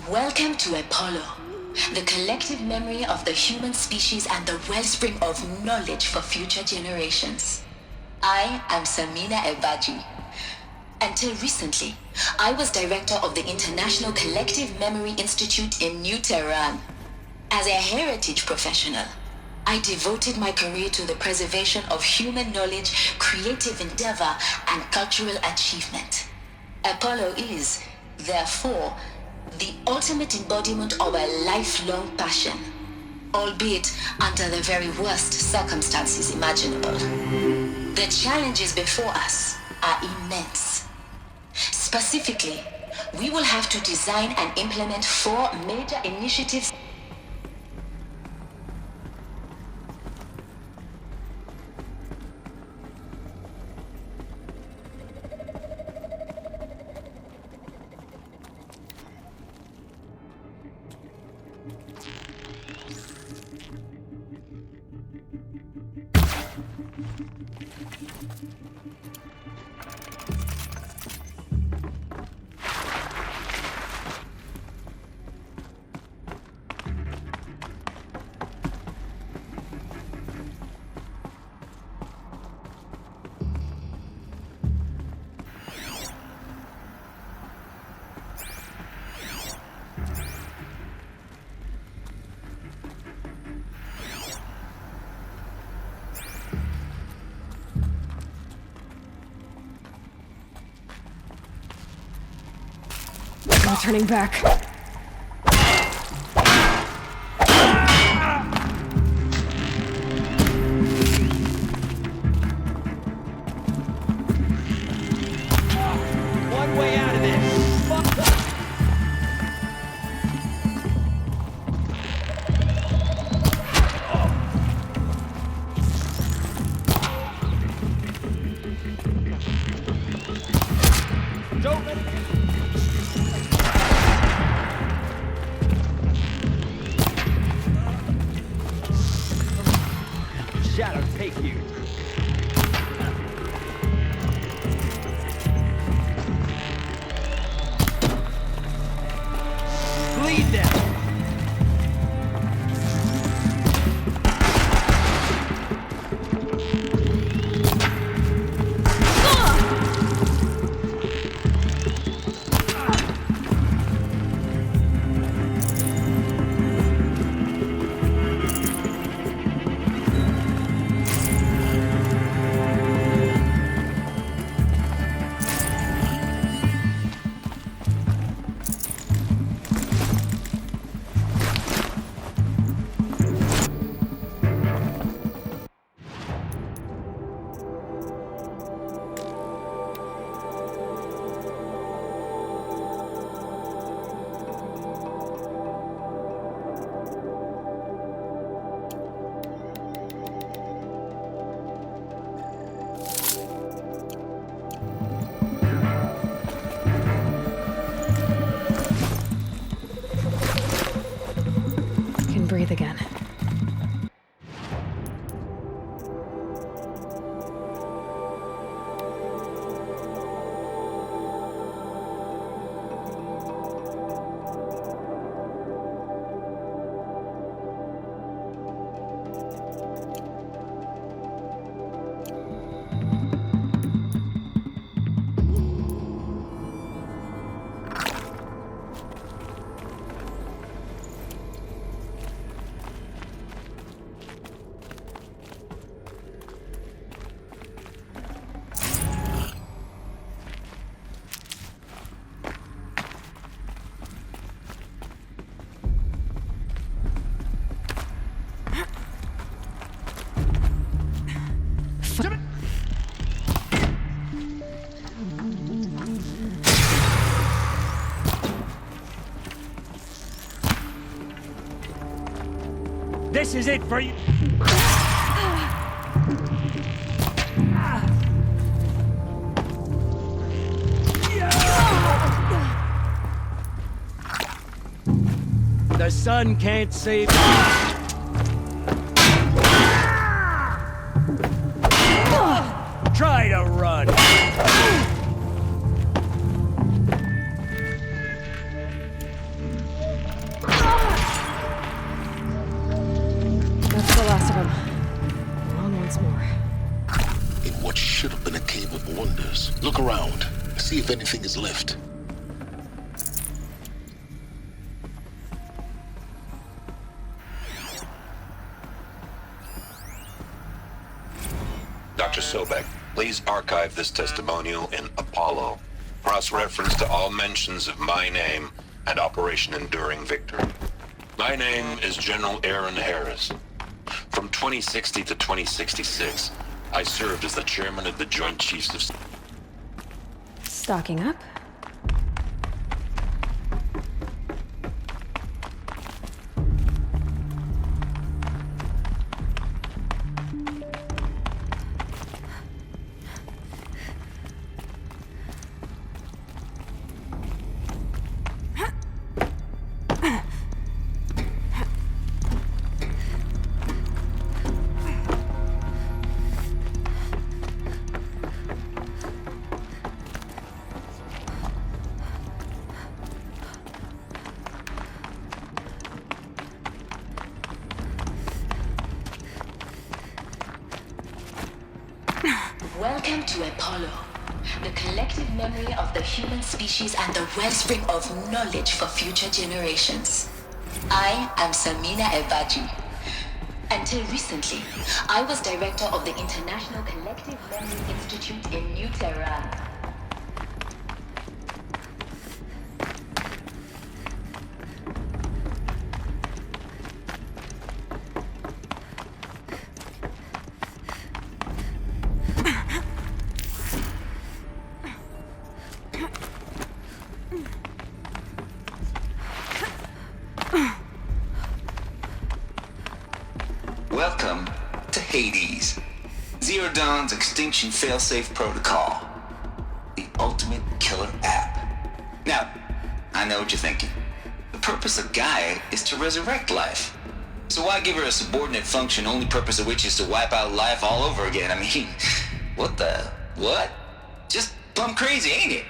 Welcome to Apollo, the collective memory of the human species and the wellspring of knowledge for future generations. I am Samina Ebaji. Until recently, I was director of the International Collective Memory Institute in New Tehran. As a heritage professional, I devoted my career to the preservation of human knowledge, creative endeavor, and cultural achievement. Apollo is, therefore, the ultimate embodiment of a lifelong passion, albeit under the very worst circumstances imaginable. The challenges before us are immense. Specifically, we will have to design and implement 4 major initiatives. No turning back. shadow take you. Bleed them! Breathe again. This is it for you. The sun can't save you. Try to run. That's the last of them. We're on once more. In what should have been a cave of wonders. Look around. See if anything is left. Dr. Sobek, please archive this testimonial in Apollo. Cross-reference to all mentions of my name and Operation Enduring Victory. My name is General Aaron Harris. From 2060 to 2066, I served as the chairman of the Joint Chiefs of... Stocking up? Welcome to Apollo, the collective memory of the human species and the wellspring of knowledge for future generations. I am Samina Ebaji. Until recently, I was director of the International Collective Memory Institute in New Tehran. Welcome to Hades, Zero Dawn's extinction failsafe protocol, the ultimate killer app. Now, I know what you're thinking. The purpose of Gaia is to resurrect life. So why give her a subordinate function, only purpose of which is to wipe out life all over again? I mean, what? Just plumb crazy, ain't it?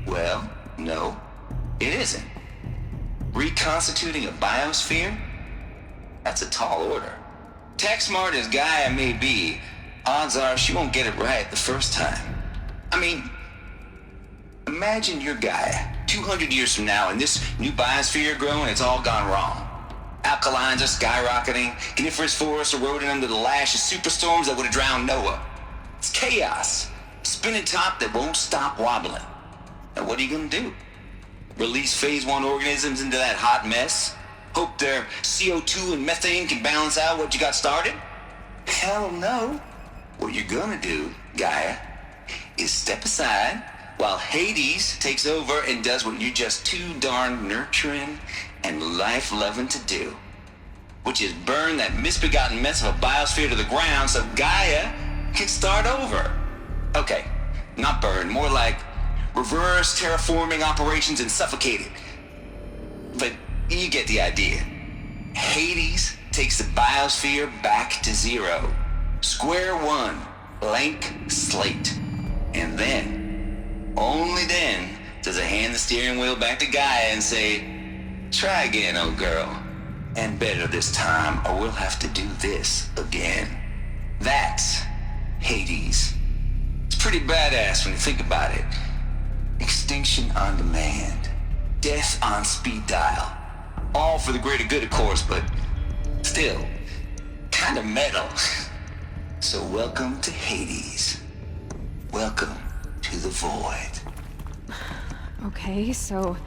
Well, no, it isn't. Reconstituting a biosphere? That's a tall order. Tech smart as Gaia may be, odds are she won't get it right the first time. I mean, imagine you're Gaia, 200 years from now, and this new biosphere you're growing, it's all gone wrong. Alkalines are skyrocketing, coniferous forests eroding under the lash of superstorms that would have drowned Noah. It's chaos, spinning top that won't stop wobbling. Now what are you gonna do? Release phase 1 organisms into that hot mess? Hope their CO2 and methane can balance out what you got started? Hell no. What you're gonna do, Gaia, is step aside while Hades takes over and does what you're just too darn nurturing and life-loving to do, which is burn that misbegotten mess of a biosphere to the ground so Gaia can start over. Okay, not burn, more like reverse terraforming operations and suffocate it. But you get the idea. Hades takes the biosphere back to zero. Square one, blank slate. And then, only then, does it hand the steering wheel back to Gaia and say, try again, old girl. And better this time, or we'll have to do this again. That's Hades. It's pretty badass when you think about it. Extinction on demand. Death on speed dial. All for the greater good, of course, but still, kind of metal. So welcome to Hades. Welcome to the void. Okay, so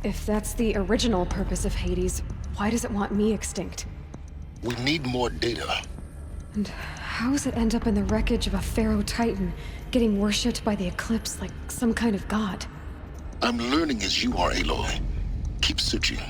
if that's the original purpose of Hades, why does it want me extinct? We need more data. And how does it end up in the wreckage of a Pharaoh Titan, getting worshipped by the Eclipse like some kind of god? I'm learning as you are, Aloy. Keep searching.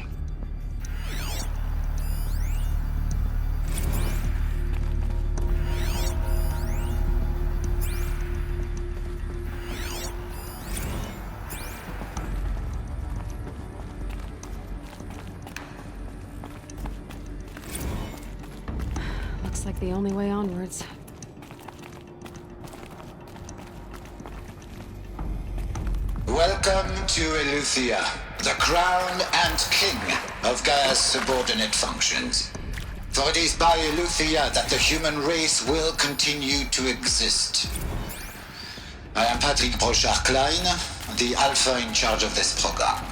Looks like the only way onwards. Welcome to Eleuthia, the crown and king of Gaia's subordinate functions. For it is by Eleuthia that the human race will continue to exist. I am Patrick Brochard-Klein, the Alpha in charge of this program.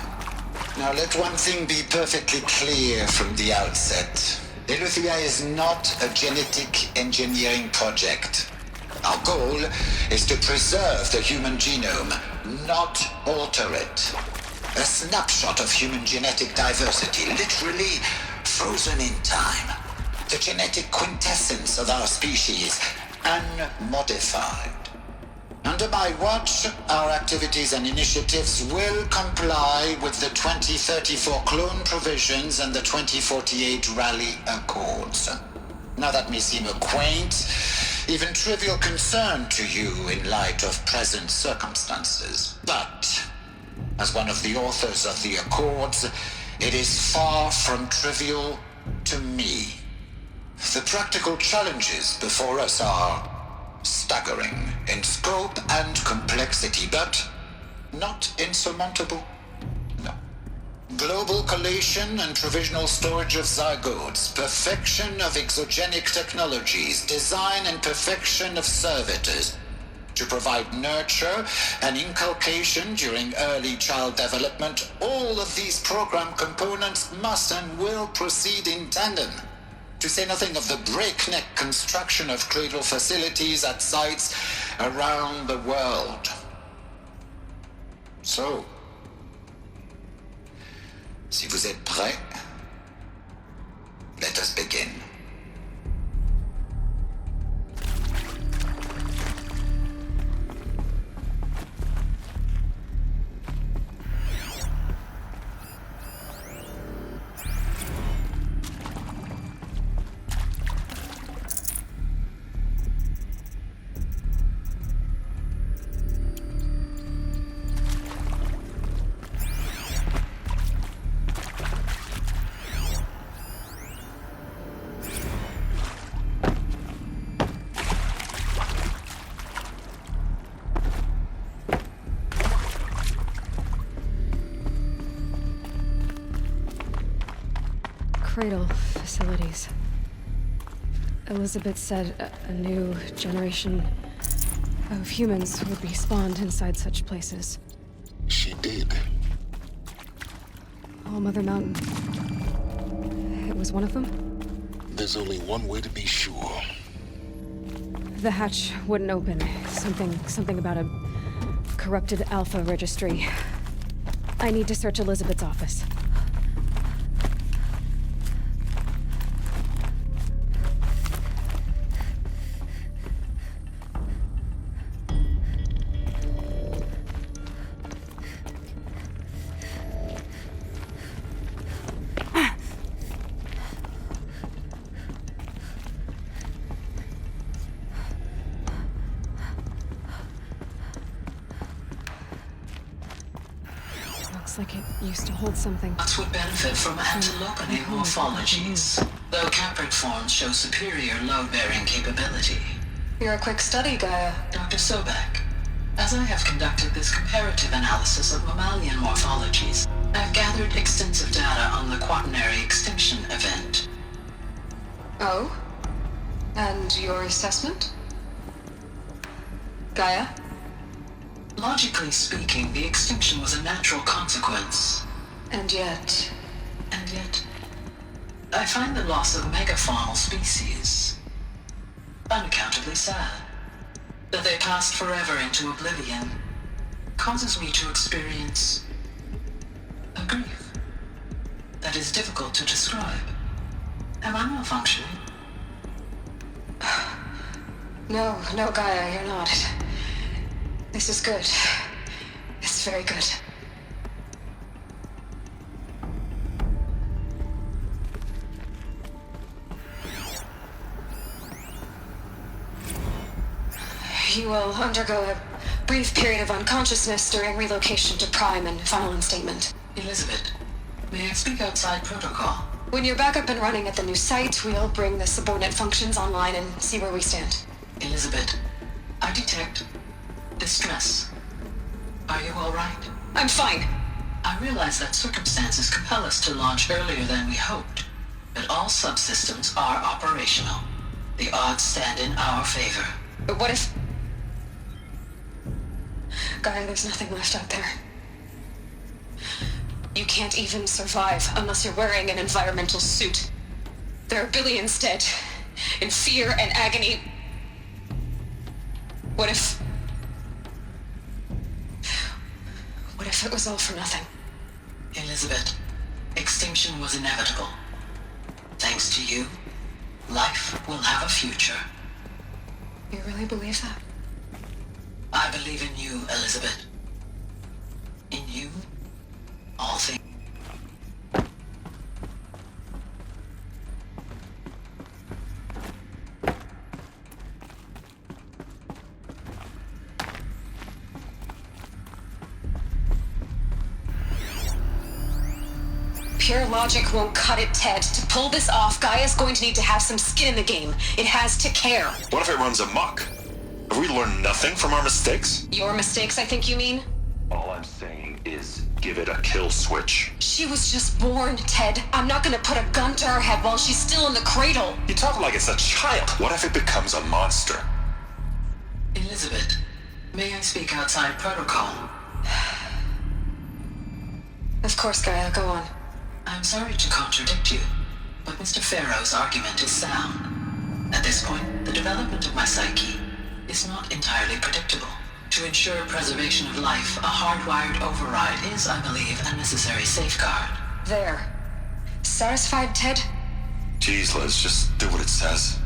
Now let one thing be perfectly clear from the outset. Eleuthia is not a genetic engineering project. Our goal is to preserve the human genome, not alter it. A snapshot of human genetic diversity, literally frozen in time. The genetic quintessence of our species, unmodified. Under my watch, our activities and initiatives will comply with the 2034 clone provisions and the 2048 Rally Accords. Now that may seem a quaint, even trivial concern to you in light of present circumstances. But, as one of the authors of the Accords, it is far from trivial to me. The practical challenges before us are staggering in scope and complexity, but not insurmountable. No. Global collation and provisional storage of zygotes, perfection of exogenic technologies, design and perfection of servitors to provide nurture and inculcation during early child development. All of these program components must and will proceed in tandem. To say nothing of the breakneck construction of cradle facilities at sites around the world. So, si vous êtes prêts, let us begin. cradle facilities. Elizabeth said a new generation of humans would be spawned inside such places. She did. All Mother Mountain. It was one of them? There's only one way to be sure. The hatch wouldn't open. Something about a corrupted Alpha registry. I need to search Elizabeth's office. Looks like it used to hold something. That would benefit from antilopany morphologies, though captured forms show superior load-bearing capability. You're a quick study, Gaia. Dr. Sobek, as I have conducted this comparative analysis of mammalian morphologies, I've gathered extensive data on the quaternary extinction event. Oh? And your assessment? Gaia? Logically speaking, the extinction was a natural consequence. And yet, I find the loss of megafaunal species unaccountably sad. That they passed forever into oblivion causes me to experience a grief that is difficult to describe. Am I malfunctioning? No, Gaia, you're not. This is good. It's very good. You will undergo a brief period of unconsciousness during relocation to Prime and final instatement. Elizabeth, may I speak outside protocol? When you're back up and running at the new site, we'll bring the subordinate functions online and see where we stand. Elizabeth, I detect distress. Are you all right? I'm fine. I realize that circumstances compel us to launch earlier than we hoped, but all subsystems are operational. The odds stand in our favor. But what if... Gaia, there's nothing left out there. You can't even survive unless you're wearing an environmental suit. There are billions dead, in fear and agony. What if it was all for nothing? Elizabeth, extinction was inevitable. Thanks to you, life will have a future. You really believe that? I believe in you, Elizabeth. In you, all things. Pure logic won't cut it, Ted. To pull this off, Gaia's going to need to have some skin in the game. It has to care. What if it runs amok? Have we learned nothing from our mistakes? Your mistakes, I think you mean? All I'm saying is give it a kill switch. She was just born, Ted. I'm not gonna put a gun to her head while she's still in the cradle. You talk like it's a child. What if it becomes a monster? Elizabeth, may I speak outside protocol? Of course, Gaia, go on. I'm sorry to contradict you, but Mr. Farrow's argument is sound. At this point, the development of my psyche is not entirely predictable. To ensure preservation of life, a hardwired override is, I believe, a necessary safeguard. There. Satisfied, Ted? Jeez, Liz, just do what it says.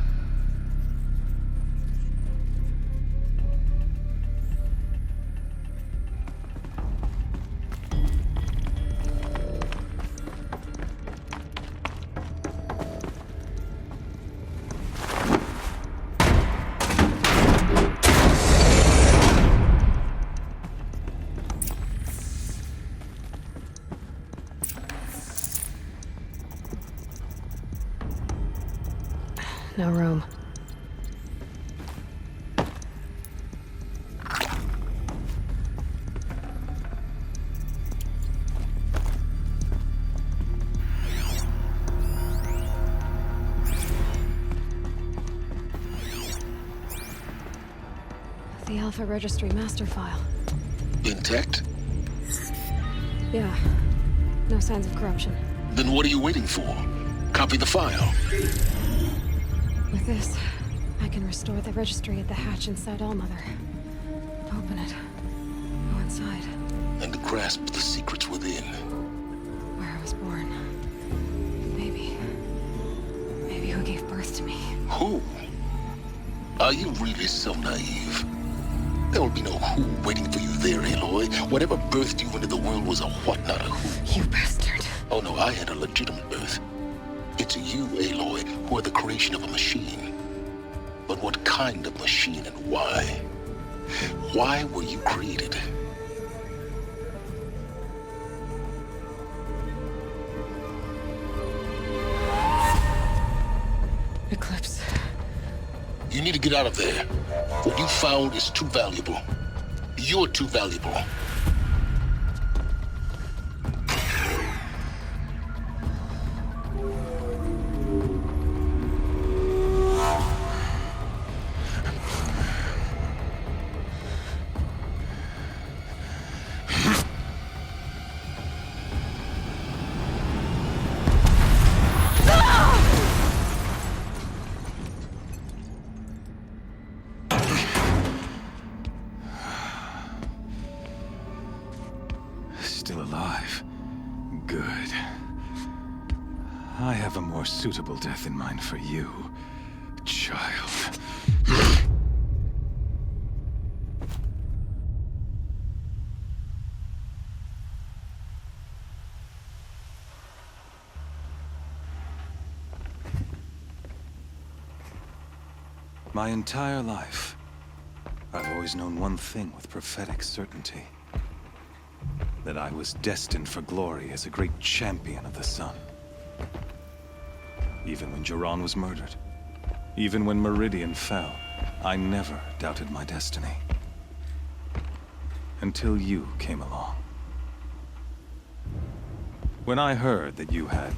No The Alpha Registry master file. Intact? Yeah. No signs of corruption. Then what are you waiting for? Copy the file. With this, I can restore the registry at the hatch inside Allmother. Open it. Go inside. And grasp the secrets within. Where I was born. Maybe who gave birth to me. Who? Are you really so naive? There will be no who waiting for you there, Aloy. Whatever birthed you into the world was a what, not a who. You bastard. Oh no, I had a legitimate birth. It's you, Aloy, who are the creation of a machine. But what kind of machine and why? Why were you created? Eclipse. You need to get out of there. What you found is too valuable. You're too valuable. Still alive. Good. I have a more suitable death in mind for you, child. My entire life, I've always known one thing with prophetic certainty. That I was destined for glory as a great champion of the sun. Even when Jiran was murdered, even when Meridian fell, I never doubted my destiny. Until you came along. When I heard that you had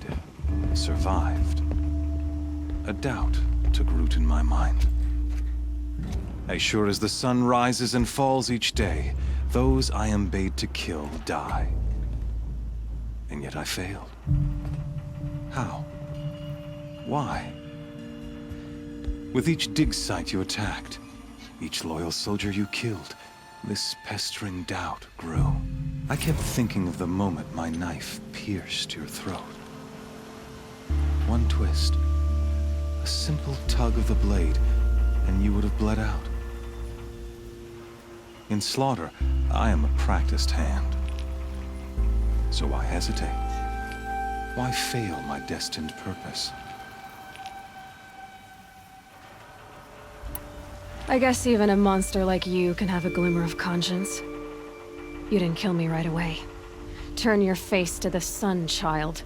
survived, a doubt took root in my mind. As sure as the sun rises and falls each day, those I am bade to kill die. And yet I failed. How? Why? With each dig site you attacked, each loyal soldier you killed, this pestering doubt grew. I kept thinking of the moment my knife pierced your throat. One twist, a simple tug of the blade, and you would have bled out. In slaughter, I am a practiced hand. So why hesitate? Why fail my destined purpose? I guess even a monster like you can have a glimmer of conscience. You didn't kill me right away. Turn your face to the sun, child.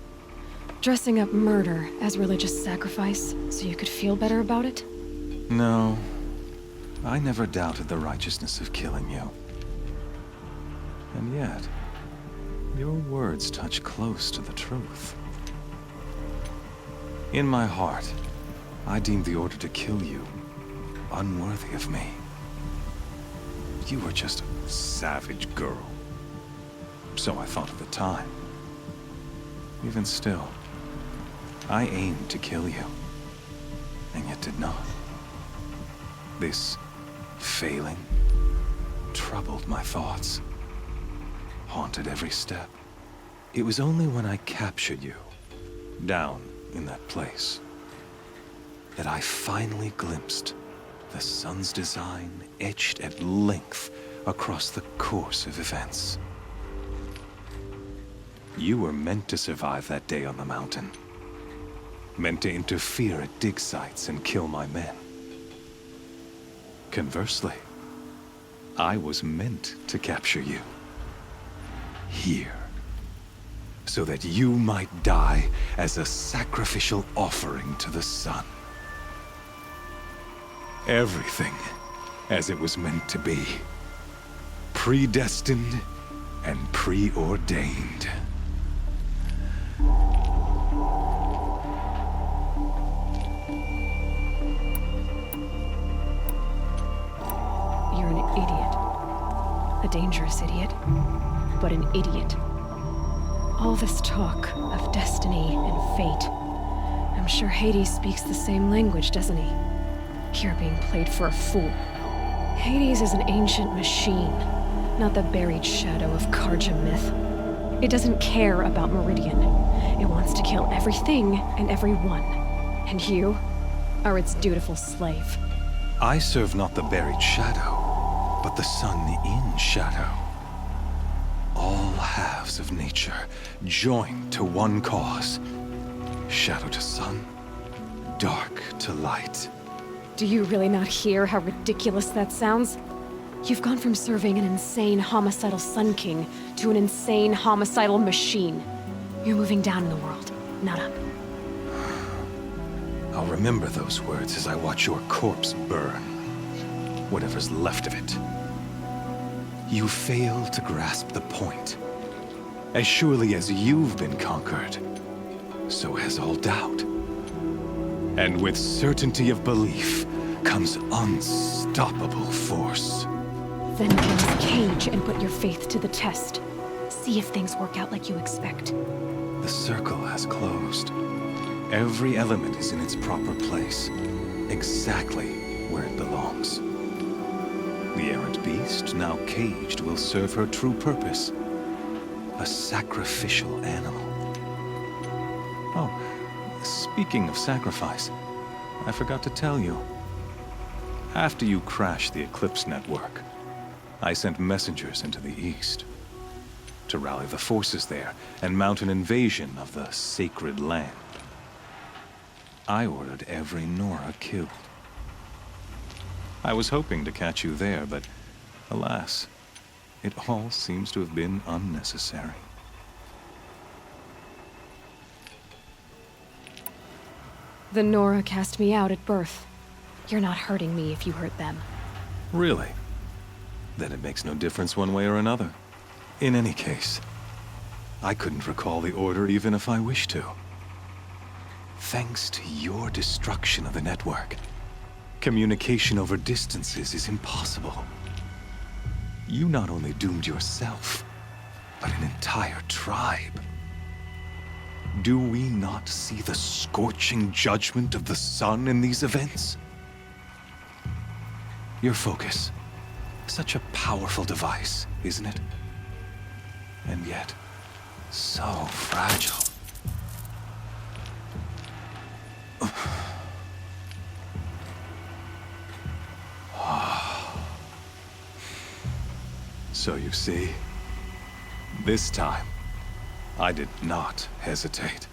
Dressing up murder as religious sacrifice so you could feel better about it? No. I never doubted the righteousness of killing you. And yet, your words touch close to the truth. In my heart, I deemed the order to kill you unworthy of me. You were just a savage girl. So I thought at the time. Even still, I aimed to kill you, and yet did not. This failing troubled my thoughts, haunted every step. It was only when I captured you, down in that place, that I finally glimpsed the sun's design etched at length across the course of events. You were meant to survive that day on the mountain. Meant to interfere at dig sites and kill my men. Conversely, I was meant to capture you. Here. So that you might die as a sacrificial offering to the sun. Everything as it was meant to be. Predestined and preordained. You're an idiot. A dangerous idiot, but an idiot. All this talk of destiny and fate. I'm sure Hades speaks the same language, doesn't he? You're being played for a fool. Hades is an ancient machine, not the buried shadow of Karja myth. It doesn't care about Meridian. It wants to kill everything and everyone. And you are its dutiful slave. I serve not the buried shadow, but the sun in shadow. All halves of nature joined to one cause. Shadow to sun, dark to light. Do you really not hear how ridiculous that sounds? You've gone from serving an insane homicidal Sun King to an insane homicidal machine. You're moving down in the world, not up. I'll remember those words as I watch your corpse burn. Whatever's left of it. You fail to grasp the point. As surely as you've been conquered, so has all doubt. And with certainty of belief comes unstoppable force. Then get this cage and put your faith to the test. See if things work out like you expect. The circle has closed. Every element is in its proper place, exactly where it belongs. The errant beast, now caged, will serve her true purpose. A sacrificial animal. Oh, speaking of sacrifice, I forgot to tell you. After you crashed the Eclipse network, I sent messengers into the east to rally the forces there and mount an invasion of the sacred land. I ordered every Nora killed. I was hoping to catch you there, but alas, it all seems to have been unnecessary. The Nora cast me out at birth. You're not hurting me if you hurt them. Really? Then it makes no difference one way or another. In any case, I couldn't recall the order even if I wished to. Thanks to your destruction of the network, communication over distances is impossible. You not only doomed yourself, but an entire tribe. Do we not see the scorching judgment of the sun in these events? Your focus. Such a powerful device, isn't it? And yet, so fragile. So you see, this time, I did not hesitate.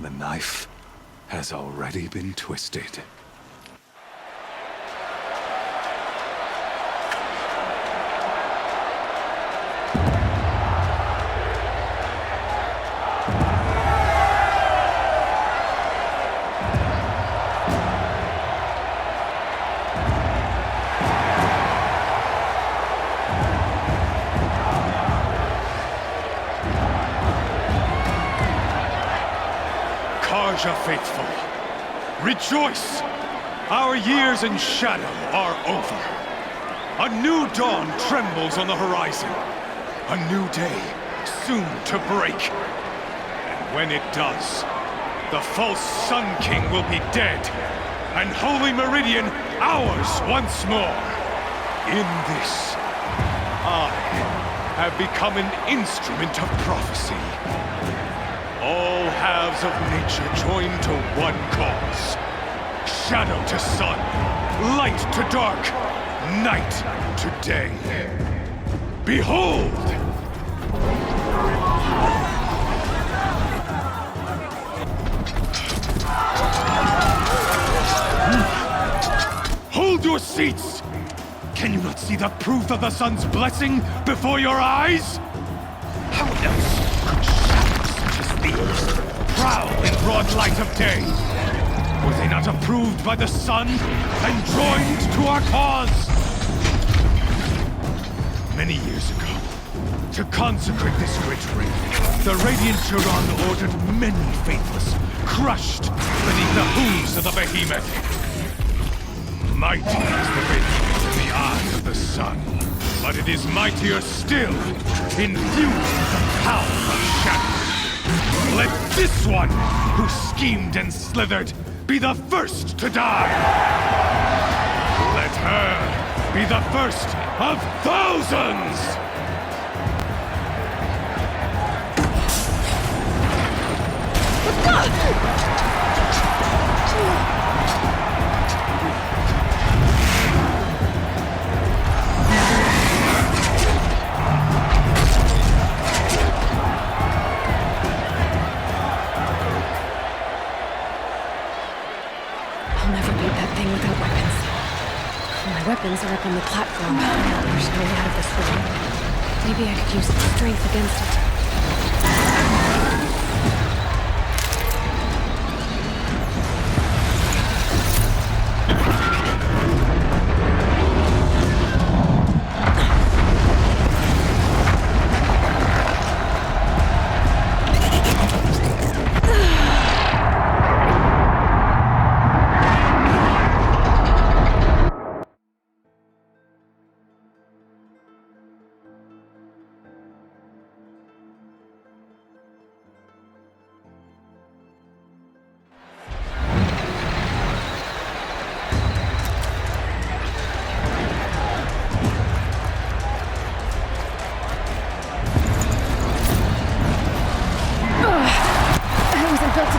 The knife has already been twisted. Karja faithful, rejoice! Our years in shadow are over. A new dawn trembles on the horizon. A new day soon to break. And when it does, the false Sun King will be dead, and Holy Meridian ours once more. In this, I have become an instrument of prophecy. All halves of nature joined to one cause. Shadow to sun, light to dark, night to day. Behold! Hold your seats! Can you not see the proof of the sun's blessing before your eyes? How else could shadows such as these prowl in broad light of day? Were they not approved by the sun and joined to our cause? Many years ago, to consecrate this great ring, the Radiant Turan ordered many faithless, crushed beneath the hooves of the behemoth. Mighty is the behemoth, the sun, but it is mightier still, infused with the power of shadow. Let this one, who schemed and slithered, be the first to die! Let her be the first of thousands! I'll never beat that thing without weapons. My weapons are up on the platform. There's no way out of this room. Maybe I could use strength against it.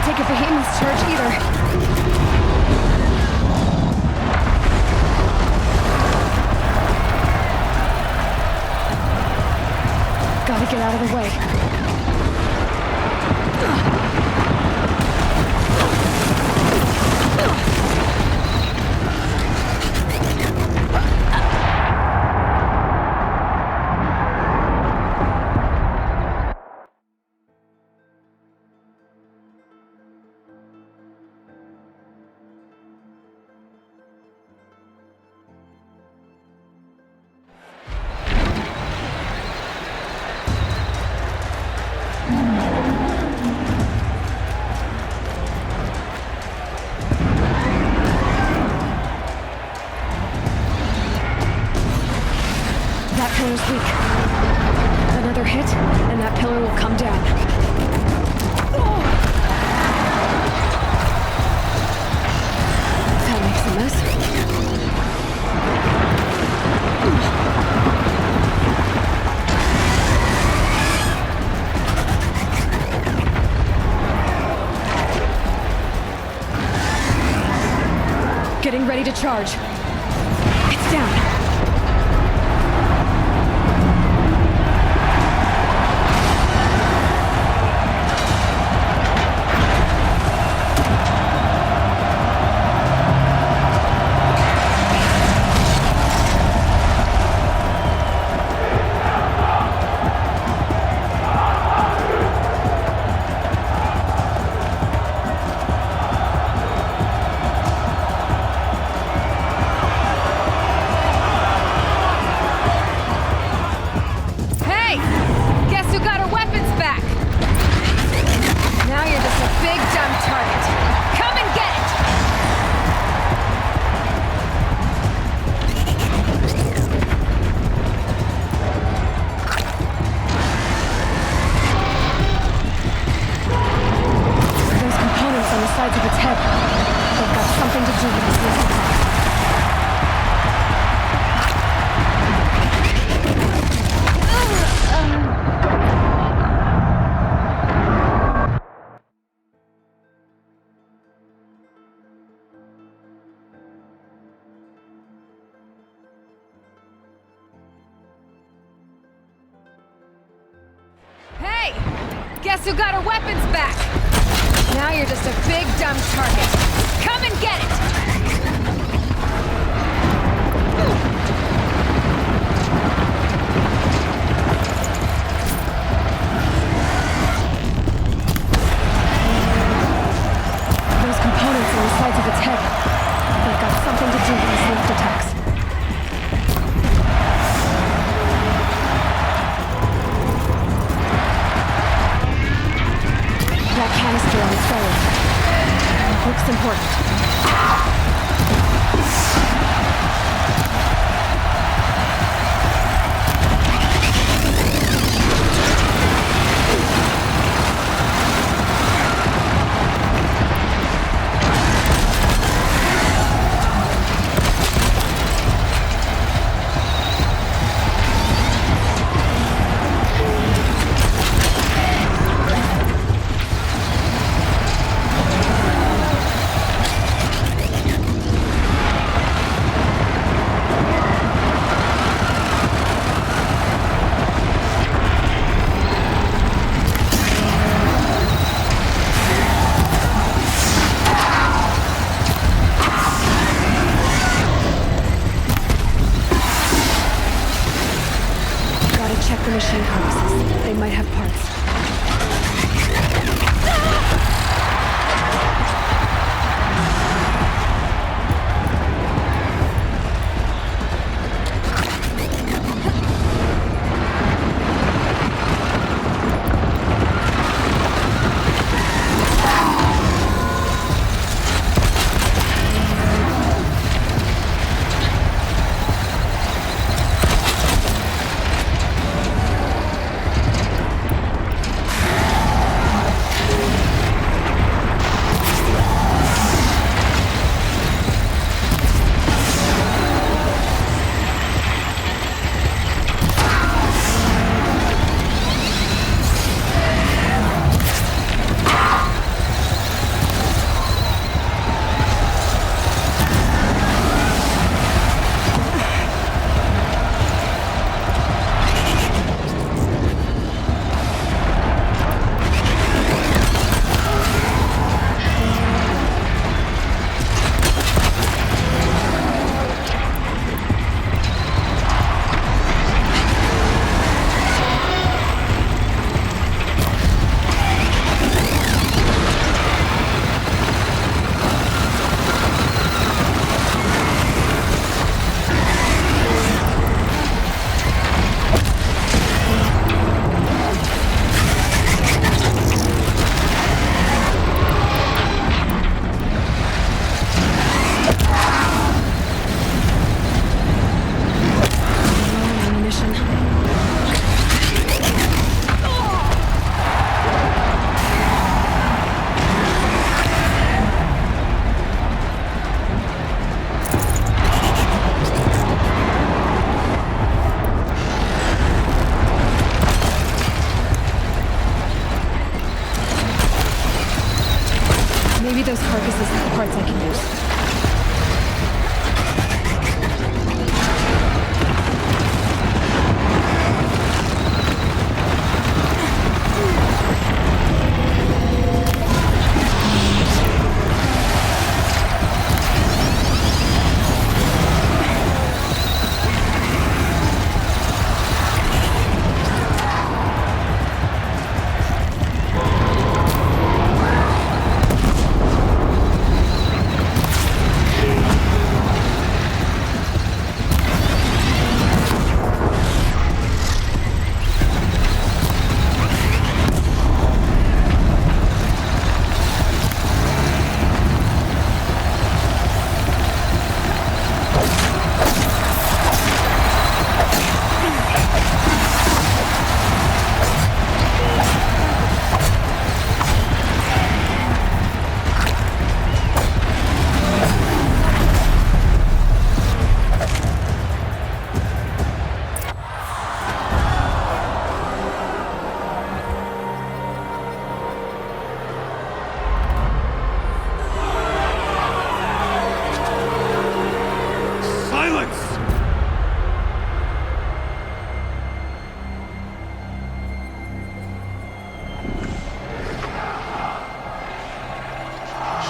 Take a behemoth's charge either. Gotta get out of the way. Pillar's weak. Another hit, and that pillar will come down. That makes a mess. Getting ready to charge. It's down. Guess who got her weapons back? Now you're just a big dumb target. Come and get it! Those components are on the sides of its head. They've got something to do with these lift attacks. That canister on its belly. Looks important. machine carcasses. They might have parts. Maybe those carcasses have parts I can use.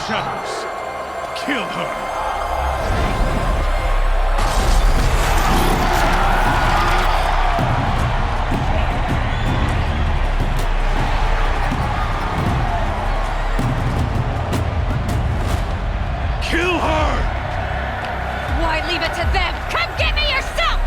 Shadows. Kill her. Kill her! Why leave it to them? Come get me yourself!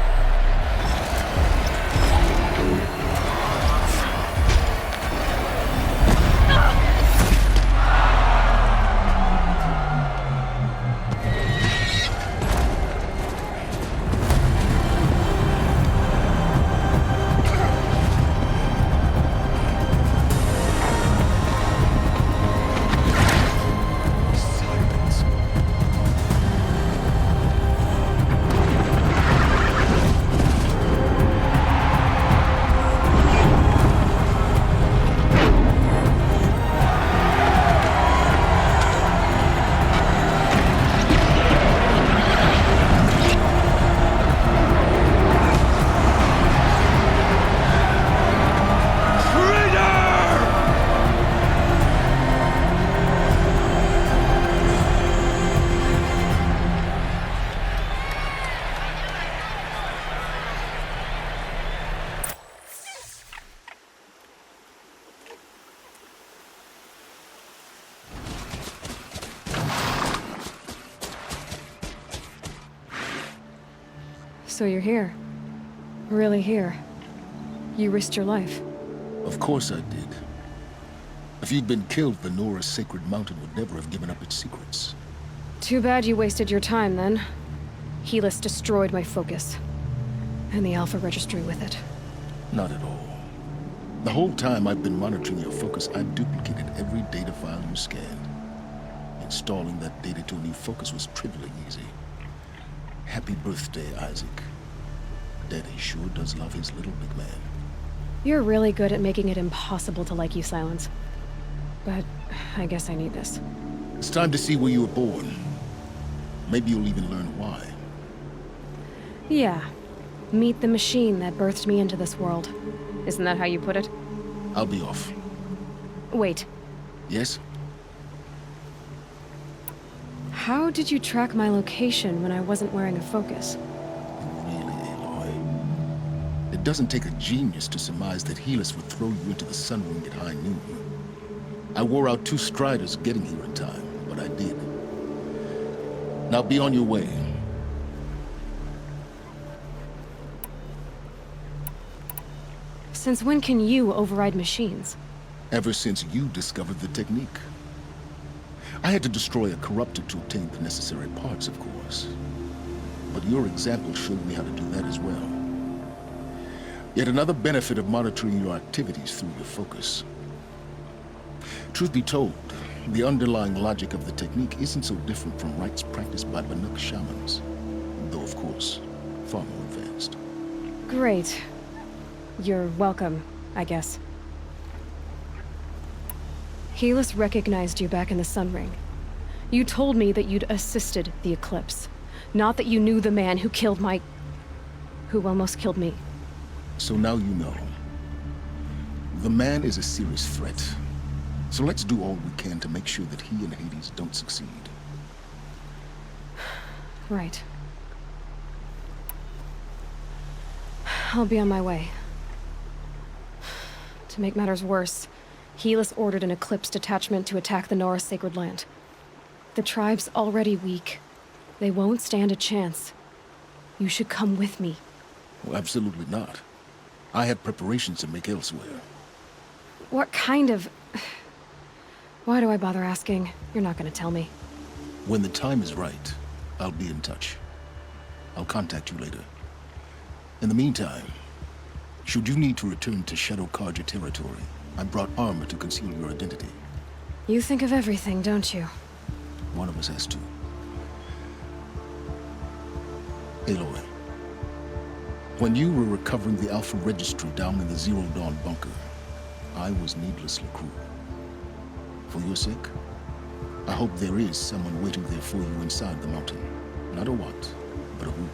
So you're here. Really here. You risked your life. Of course I did. If you'd been killed, the Nora's sacred mountain would never have given up its secrets. Too bad you wasted your time, then. Helis destroyed my focus. And the Alpha Registry with it. Not at all. The whole time I've been monitoring your focus, I've duplicated every data file you scanned. Installing that data to a new focus was trivially easy. Happy birthday, Isaac. Daddy sure does love his little big man. You're really good at making it impossible to like you, Silence. But I guess I need this. It's time to see where you were born. Maybe you'll even learn why. Yeah. Meet the machine that birthed me into this world. Isn't that how you put it? I'll be off. Wait. Yes? How did you track my location when I wasn't wearing a focus? Really, Aloy? It doesn't take a genius to surmise that Helis would throw you into the sun ring at high noon. I wore out 2 striders getting here in time, but I did. Now be on your way. Since when can you override machines? Ever since you discovered the technique. I had to destroy a corruptor to obtain the necessary parts, of course. But your example showed me how to do that as well. Yet another benefit of monitoring your activities through your focus. Truth be told, the underlying logic of the technique isn't so different from rites practiced by Banuk shamans. Though, of course, far more advanced. Great. You're welcome, I guess. Helis recognized you back in the Sun Ring. You told me that you'd assisted the Eclipse. Not that you knew the man who killed who almost killed me. So now you know. The man is a serious threat. So let's do all we can to make sure that he and Hades don't succeed. Right. I'll be on my way. To make matters worse, Helis ordered an Eclipse detachment to attack the Nora Sacred Land. The tribe's already weak. They won't stand a chance. You should come with me. Well, absolutely not. I have preparations to make elsewhere. What kind of... Why do I bother asking? You're not gonna tell me. When the time is right, I'll be in touch. I'll contact you later. In the meantime, should you need to return to Shadow Karja territory, I brought armor to conceal your identity. You think of everything, don't you? One of us has to. Aloy, when you were recovering the Alpha Registry down in the Zero Dawn bunker, I was needlessly cruel. For your sake, I hope there is someone waiting there for you inside the mountain. Not a what, but a who.